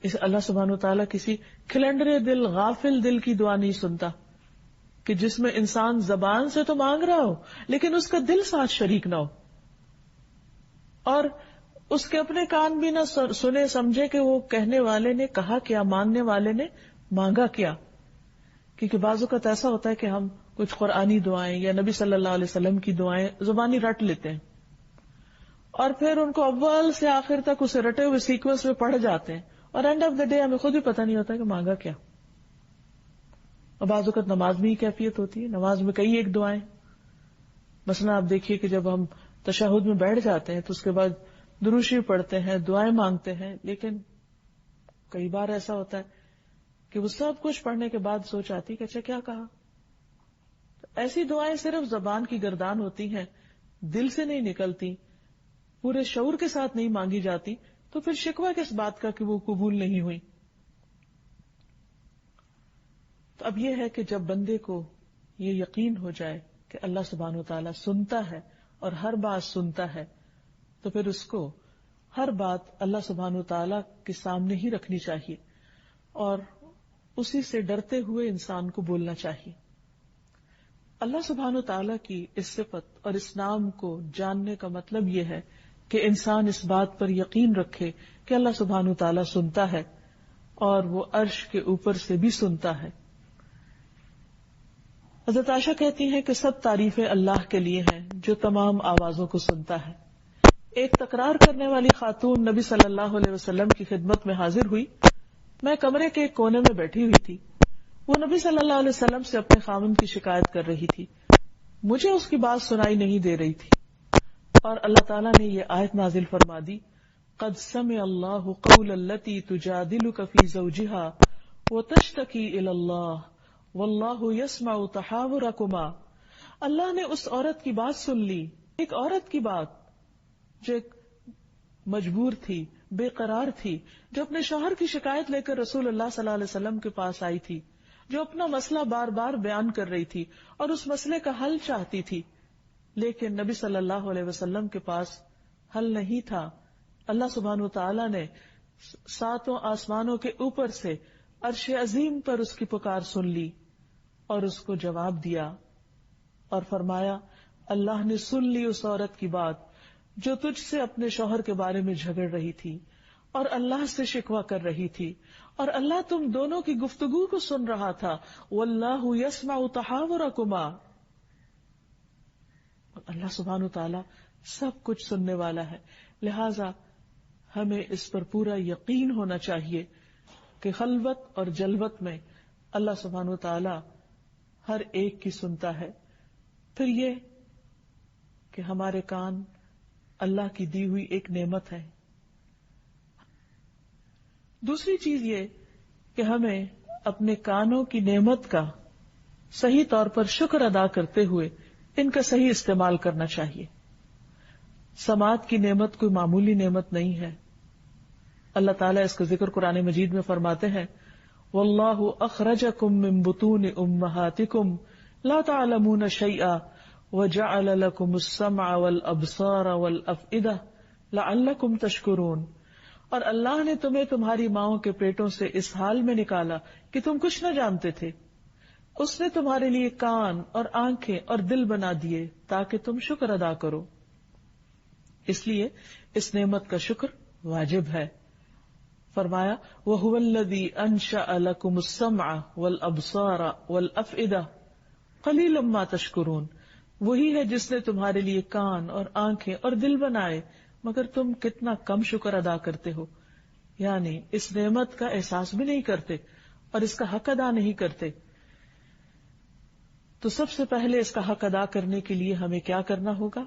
S2: اس اللہ سبحانہ وتعالیٰ کسی کھلنڈرے دل، غافل دل کی دعا نہیں سنتا کہ جس میں انسان زبان سے تو مانگ رہا ہو لیکن اس کا دل ساتھ شریک نہ ہو، اور اس کے اپنے کان بھی نہ سنے سمجھے کہ وہ کہنے والے نے کہا کیا، مانگنے والے نے مانگا کیا۔ کیونکہ بعض اوقات ایسا ہوتا ہے کہ ہم کچھ قرآنی دعائیں یا نبی صلی اللہ علیہ وسلم کی دعائیں زبانی رٹ لیتے ہیں اور پھر ان کو اول سے آخر تک اسے رٹے ہوئے سیکوینس میں پڑھ جاتے ہیں، اور اینڈ آف دا ڈے ہمیں خود بھی پتہ نہیں ہوتا کہ مانگا کیا۔ اور بعض اوقات نماز میں ہی کیفیت ہوتی ہے، نماز میں کئی ایک دعائیں، مثلا آپ دیکھیے کہ جب ہم تشہد میں بیٹھ جاتے ہیں تو اس کے بعد درود شریف پڑھتے ہیں، دعائیں مانگتے ہیں، لیکن کئی بار ایسا ہوتا ہے کہ وہ سب کچھ پڑھنے کے بعد سوچ آتی کہ اچھا کیا کہا۔ ایسی دعائیں صرف زبان کی گردان ہوتی ہیں، دل سے نہیں نکلتی، پورے شعور کے ساتھ نہیں مانگی جاتی، تو پھر شکوہ کس بات کا کہ وہ قبول نہیں ہوئی۔ تو اب یہ ہے کہ جب بندے کو یہ یقین ہو جائے کہ اللہ سبحانہ و تعالیٰ سنتا ہے اور ہر بات سنتا ہے، تو پھر اس کو ہر بات اللہ سبحانہ و تعالیٰ کے سامنے ہی رکھنی چاہیے اور اسی سے ڈرتے ہوئے انسان کو بولنا چاہیے۔ اللہ سبحانہ و تعالیٰ کی اس صفت اور اس نام کو جاننے کا مطلب یہ ہے کہ انسان اس بات پر یقین رکھے کہ اللہ سبحانہ و تعالیٰ سنتا ہے اور وہ عرش کے اوپر سے بھی سنتا ہے۔ حضرت عائشہ کہتی ہیں کہ سب تعریفیں اللہ کے لیے ہیں جو تمام آوازوں کو سنتا ہے۔ ایک تکرار کرنے والی خاتون نبی صلی اللہ علیہ وسلم کی خدمت میں حاضر ہوئی۔ میں کمرے کے ایک کونے میں بیٹھی ہوئی تھی، وہ نبی صلی اللہ علیہ وسلم سے اپنے خاوند کی شکایت کر رہی تھی، مجھے اس کی بات سنائی نہیں دے رہی تھی، اور اللہ تعالیٰ نے یہ آیت نازل فرما دی، قد سمع اللہ قول التی تجادلک فی زوجہا وتشتکی الی اللہ واللہ یسمع تحاورکما۔ اللہ نے اس عورت کی بات سن لی، ایک عورت کی بات جو ایک مجبور تھی، بے قرار تھی، جو اپنے شوہر کی شکایت لے کر رسول اللہ صلی اللہ علیہ وسلم کے پاس آئی تھی، جو اپنا مسئلہ بار بار بیان کر رہی تھی اور اس مسئلے کا حل چاہتی تھی، لیکن نبی صلی اللہ علیہ وسلم کے پاس حل نہیں تھا۔ اللہ سبحانہ وتعالیٰ نے ساتوں آسمانوں کے اوپر سے عرش عظیم پر اس کی پکار سن لی اور اس کو جواب دیا اور فرمایا، اللہ نے سن لی اس عورت کی بات جو تجھ سے اپنے شوہر کے بارے میں جھگڑ رہی تھی اور اللہ سے شکوہ کر رہی تھی، اور اللہ تم دونوں کی گفتگو کو سن رہا تھا، واللہ یسمع تحاورکما، اللہ سبحانہ وتعالیٰ سب کچھ سننے والا ہے۔ لہذا ہمیں اس پر پورا یقین ہونا چاہیے کہ خلوت اور جلوت میں اللہ سبحانہ وتعالیٰ ہر ایک کی سنتا ہے۔ پھر یہ کہ ہمارے کان اللہ کی دی ہوئی ایک نعمت ہے۔ دوسری چیز یہ کہ ہمیں اپنے کانوں کی نعمت کا صحیح طور پر شکر ادا کرتے ہوئے ان کا صحیح استعمال کرنا چاہیے۔ سماعت کی نعمت کوئی معمولی نعمت نہیں ہے۔ اللہ تعالیٰ اس کا ذکر قرآن مجید میں فرماتے ہیں، واللہ اخرجکم من بطون امہاتکم لا تعلمون شیئا وجعل لکم السمع والابصار والافئدہ لعلکم تشکرون. اور اللہ نے تمہیں تمہاری ماؤں کے پیٹوں سے اس حال میں نکالا کہ تم کچھ نہ جانتے تھے. اس نے تمہارے لیے کان اور آنکھیں اور دل بنا دیے تاکہ تم شکر ادا کرو. اس لیے اس نعمت کا شکر واجب ہے. فرمایا وَهُوَ الَّذِي أَنشَأَ لَكُمُ السَّمْعَ وَالْأَبْصَارَ وَالْأَفْئِدَةَ قَلِيلًا مَا تَشْكُرُونَ. وہی ہے جس نے تمہارے لیے کان اور آنکھیں اور دل بنائے مگر تم کتنا کم شکر ادا کرتے ہو. یعنی اس نعمت کا احساس بھی نہیں کرتے اور اس کا حق ادا نہیں کرتے. تو سب سے پہلے اس کا حق ادا کرنے کے لیے ہمیں کیا کرنا ہوگا؟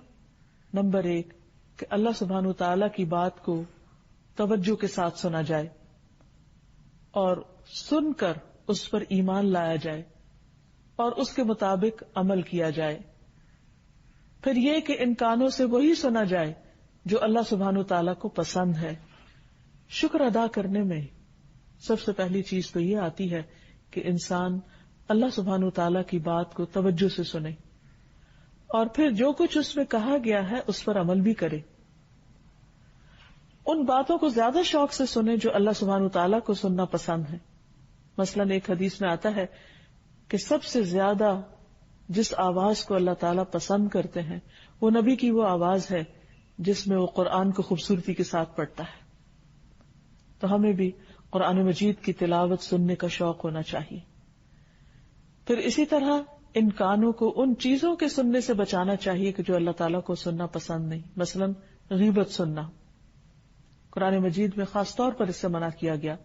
S2: نمبر 1 کہ اللہ سبحانہ وتعالی کی بات کو توجہ کے ساتھ سنا جائے اور سن کر اس پر ایمان لایا جائے اور اس کے مطابق عمل کیا جائے. پھر یہ کہ ان کانوں سے وہی سنا جائے جو اللہ سبحانہ وتعالی کو پسند ہے. شکر ادا کرنے میں سب سے پہلی چیز تو یہ آتی ہے کہ انسان اللہ سبحانہ وتعالی کی بات کو توجہ سے سنے اور پھر جو کچھ اس میں کہا گیا ہے اس پر عمل بھی کرے. ان باتوں کو زیادہ شوق سے سنے جو اللہ سبحانہ وتعالی کو سننا پسند ہے. مثلاً ایک حدیث میں آتا ہے کہ سب سے زیادہ جس آواز کو اللہ تعالیٰ پسند کرتے ہیں وہ نبی کی وہ آواز ہے جس میں وہ قرآن کو خوبصورتی کے ساتھ پڑھتا ہے. تو ہمیں بھی قرآن مجید کی تلاوت سننے کا شوق ہونا چاہیے. پھر اسی طرح ان کانوں کو ان چیزوں کے سننے سے بچانا چاہیے کہ جو اللہ تعالیٰ کو سننا پسند نہیں. مثلاً غیبت سننا قرآن مجید میں خاص طور پر اس سے منع کیا گیا.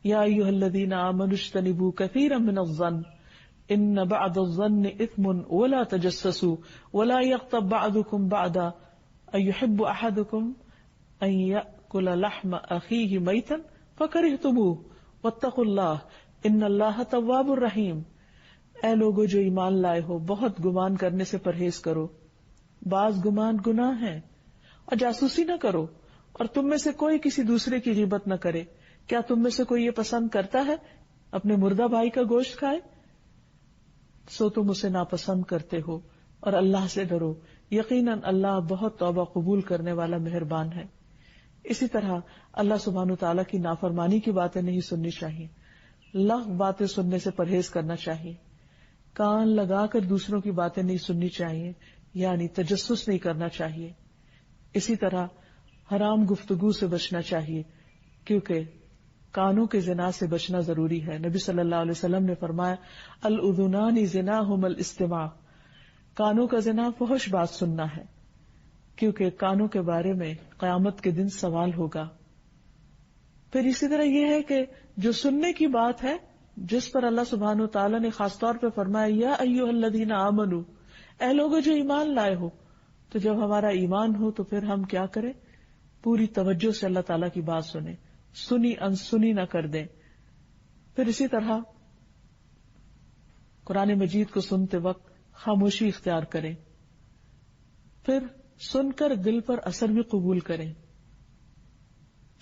S2: یا ایھا الذین آمنوا اجتنبوا کثیرا من الظن ان بعض الظن اثم ولا تجسسوا ولا یغتب بعضکم بعضا ایحب احدکم ان یأکل لحم اخیہ میتا فکرہتموہ واتقوا اللہ ان اللہ تواب الرحیم. اے لوگو جو ایمان لائے ہو بہت گمان کرنے سے پرہیز کرو. بعض گمان گناہ ہے اور جاسوسی نہ کرو اور تم میں سے کوئی کسی دوسرے کی غیبت نہ کرے. کیا تم میں سے کوئی یہ پسند کرتا ہے اپنے مردہ بھائی کا گوشت کھائے؟ سو تم اسے ناپسند کرتے ہو اور اللہ سے ڈرو. یقیناً اللہ بہت توبہ قبول کرنے والا مہربان ہے. اسی طرح اللہ سبحانہ تعالیٰ کی نافرمانی کی باتیں نہیں سننی چاہیے. لغو باتیں سننے سے پرہیز کرنا چاہیے. کان لگا کر دوسروں کی باتیں نہیں سننی چاہیے یعنی تجسس نہیں کرنا چاہیے. اسی طرح حرام گفتگو سے بچنا چاہیے کیونکہ کانوں کے زنا سے بچنا ضروری ہے. نبی صلی اللہ علیہ وسلم نے فرمایا الاذنان زناہم الاستماع. کانوں کا زنا فحش بات سننا ہے کیونکہ کانوں کے بارے میں قیامت کے دن سوال ہوگا. پھر اسی طرح یہ ہے کہ جو سننے کی بات ہے جس پر اللہ سبحانہ وتعالی نے خاص طور پہ فرمایا یا ایھا الذین آمنوا، اے لوگوں جو ایمان لائے ہو. تو جب ہمارا ایمان ہو تو پھر ہم کیا کریں؟ پوری توجہ سے اللہ تعالیٰ کی بات سنیں، سنی انسنی نہ کر دیں. پھر اسی طرح قرآن مجید کو سنتے وقت خاموشی اختیار کریں. پھر سن کر دل پر اثر بھی قبول کریں.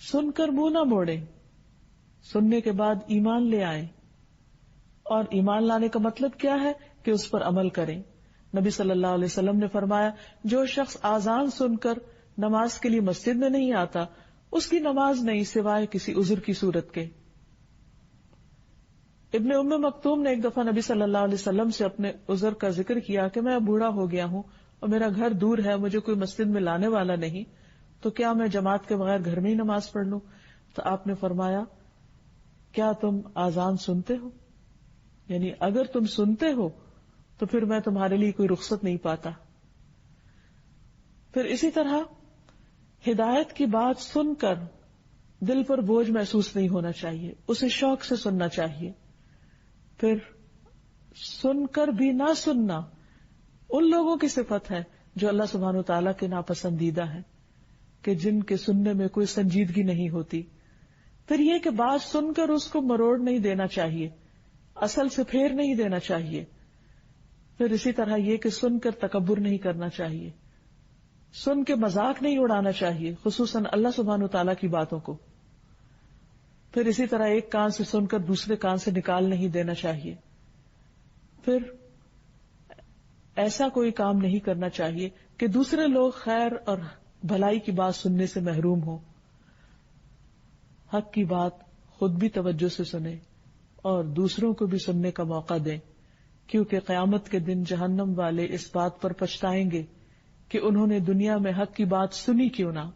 S2: سن کر منہ نہ موڑیں. سننے کے بعد ایمان لے آئیں. اور ایمان لانے کا مطلب کیا ہے کہ اس پر عمل کریں. نبی صلی اللہ علیہ وسلم نے فرمایا جو شخص آذان سن کر نماز کے لیے مسجد میں نہیں آتا اس کی نماز نہیں سوائے کسی عذر کی صورت کے. ابن ام مکتوم نے ایک دفعہ نبی صلی اللہ علیہ وسلم سے اپنے عذر کا ذکر کیا کہ میں بوڑھا ہو گیا ہوں اور میرا گھر دور ہے، مجھے کوئی مسجد میں لانے والا نہیں، تو کیا میں جماعت کے بغیر گھر میں ہی نماز پڑھ لوں؟ تو آپ نے فرمایا کیا تم آذان سنتے ہو؟ یعنی اگر تم سنتے ہو تو پھر میں تمہارے لیے کوئی رخصت نہیں پاتا. پھر اسی طرح ہدایت کی بات سن کر دل پر بوجھ محسوس نہیں ہونا چاہیے، اسے شوق سے سننا چاہیے. پھر سن کر بھی نہ سننا ان لوگوں کی صفت ہے جو اللہ سبحانہ وتعالیٰ کے ناپسندیدہ ہیں کہ جن کے سننے میں کوئی سنجیدگی نہیں ہوتی. پھر یہ کہ بات سن کر اس کو مروڑ نہیں دینا چاہیے، اصل سے پھیر نہیں دینا چاہیے. پھر اسی طرح یہ کہ سن کر تکبر نہیں کرنا چاہیے، سن کے مذاق نہیں اڑانا چاہیے، خصوصاً اللہ سبحانہ وتعالیٰ کی باتوں کو. پھر اسی طرح ایک کان سے سن کر دوسرے کان سے نکال نہیں دینا چاہیے. پھر ایسا کوئی کام نہیں کرنا چاہیے کہ دوسرے لوگ خیر اور بھلائی کی بات سننے سے محروم ہوں. حق کی بات خود بھی توجہ سے سنیں اور دوسروں کو بھی سننے کا موقع دیں، کیونکہ قیامت کے دن جہنم والے اس بات پر پچھتائیں گے کہ انہوں نے دنیا میں حق کی بات سنی کیوں نہ.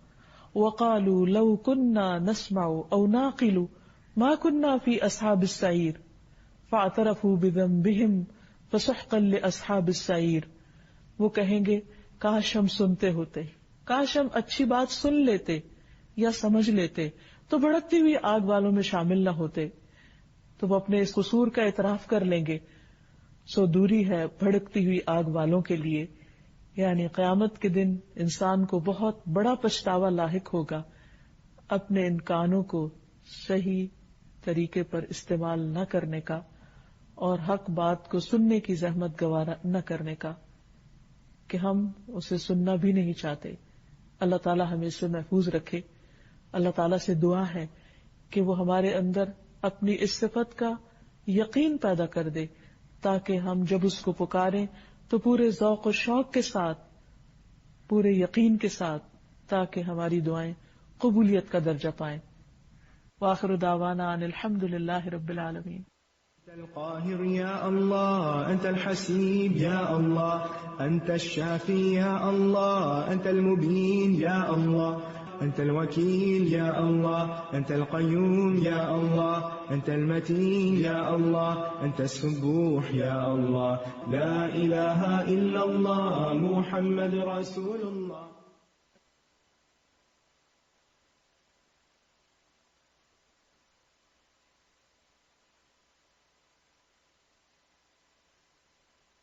S2: وَقَالُوا لَوْ كُنَّا نَسْمَعُ أَوْ نَعْقِلُ مَا كُنَّا فِي أَصْحَابِ السَّعِيرِ فَاعْتَرَفُوا بِذَنبِهِمْ فَسُحْقًا لِأَصْحَابِ السَّعِيرِ. وہ کہیں گے کاش ہم سنتے ہوتے، کاش ہم اچھی بات سن لیتے یا سمجھ لیتے تو بھڑکتی ہوئی آگ والوں میں شامل نہ ہوتے. تو وہ اپنے اس قصور کا اعتراف کر لیں گے. سو دوری ہے بھڑکتی ہوئی آگ والوں کے لیے، یعنی قیامت کے دن انسان کو بہت بڑا پچھتاوا لاحق ہوگا اپنے ان کانوں کو صحیح طریقے پر استعمال نہ کرنے کا اور حق بات کو سننے کی زحمت گوارا نہ کرنے کا، کہ ہم اسے سننا بھی نہیں چاہتے. اللہ تعالی ہمیں اس سے محفوظ رکھے. اللہ تعالیٰ سے دعا ہے کہ وہ ہمارے اندر اپنی اس صفت کا یقین پیدا کر دے، تاکہ ہم جب اس کو پکاریں تو پورے ذوق و شوق کے ساتھ، پورے یقین کے ساتھ، تاکہ ہماری دعائیں قبولیت کا درجہ پائیں. وآخر دعوانا ان الحمد للہ رب العالمین.
S1: أنت القاهر يا الله، أنت الحسيب يا الله، أنت الشافي يا الله، أنت المبين يا الله، أنت الوكيل يا الله، أنت القيوم يا الله، أنت المتين يا الله، أنت السبوح يا الله، لا إله إلا الله، محمد رسول الله.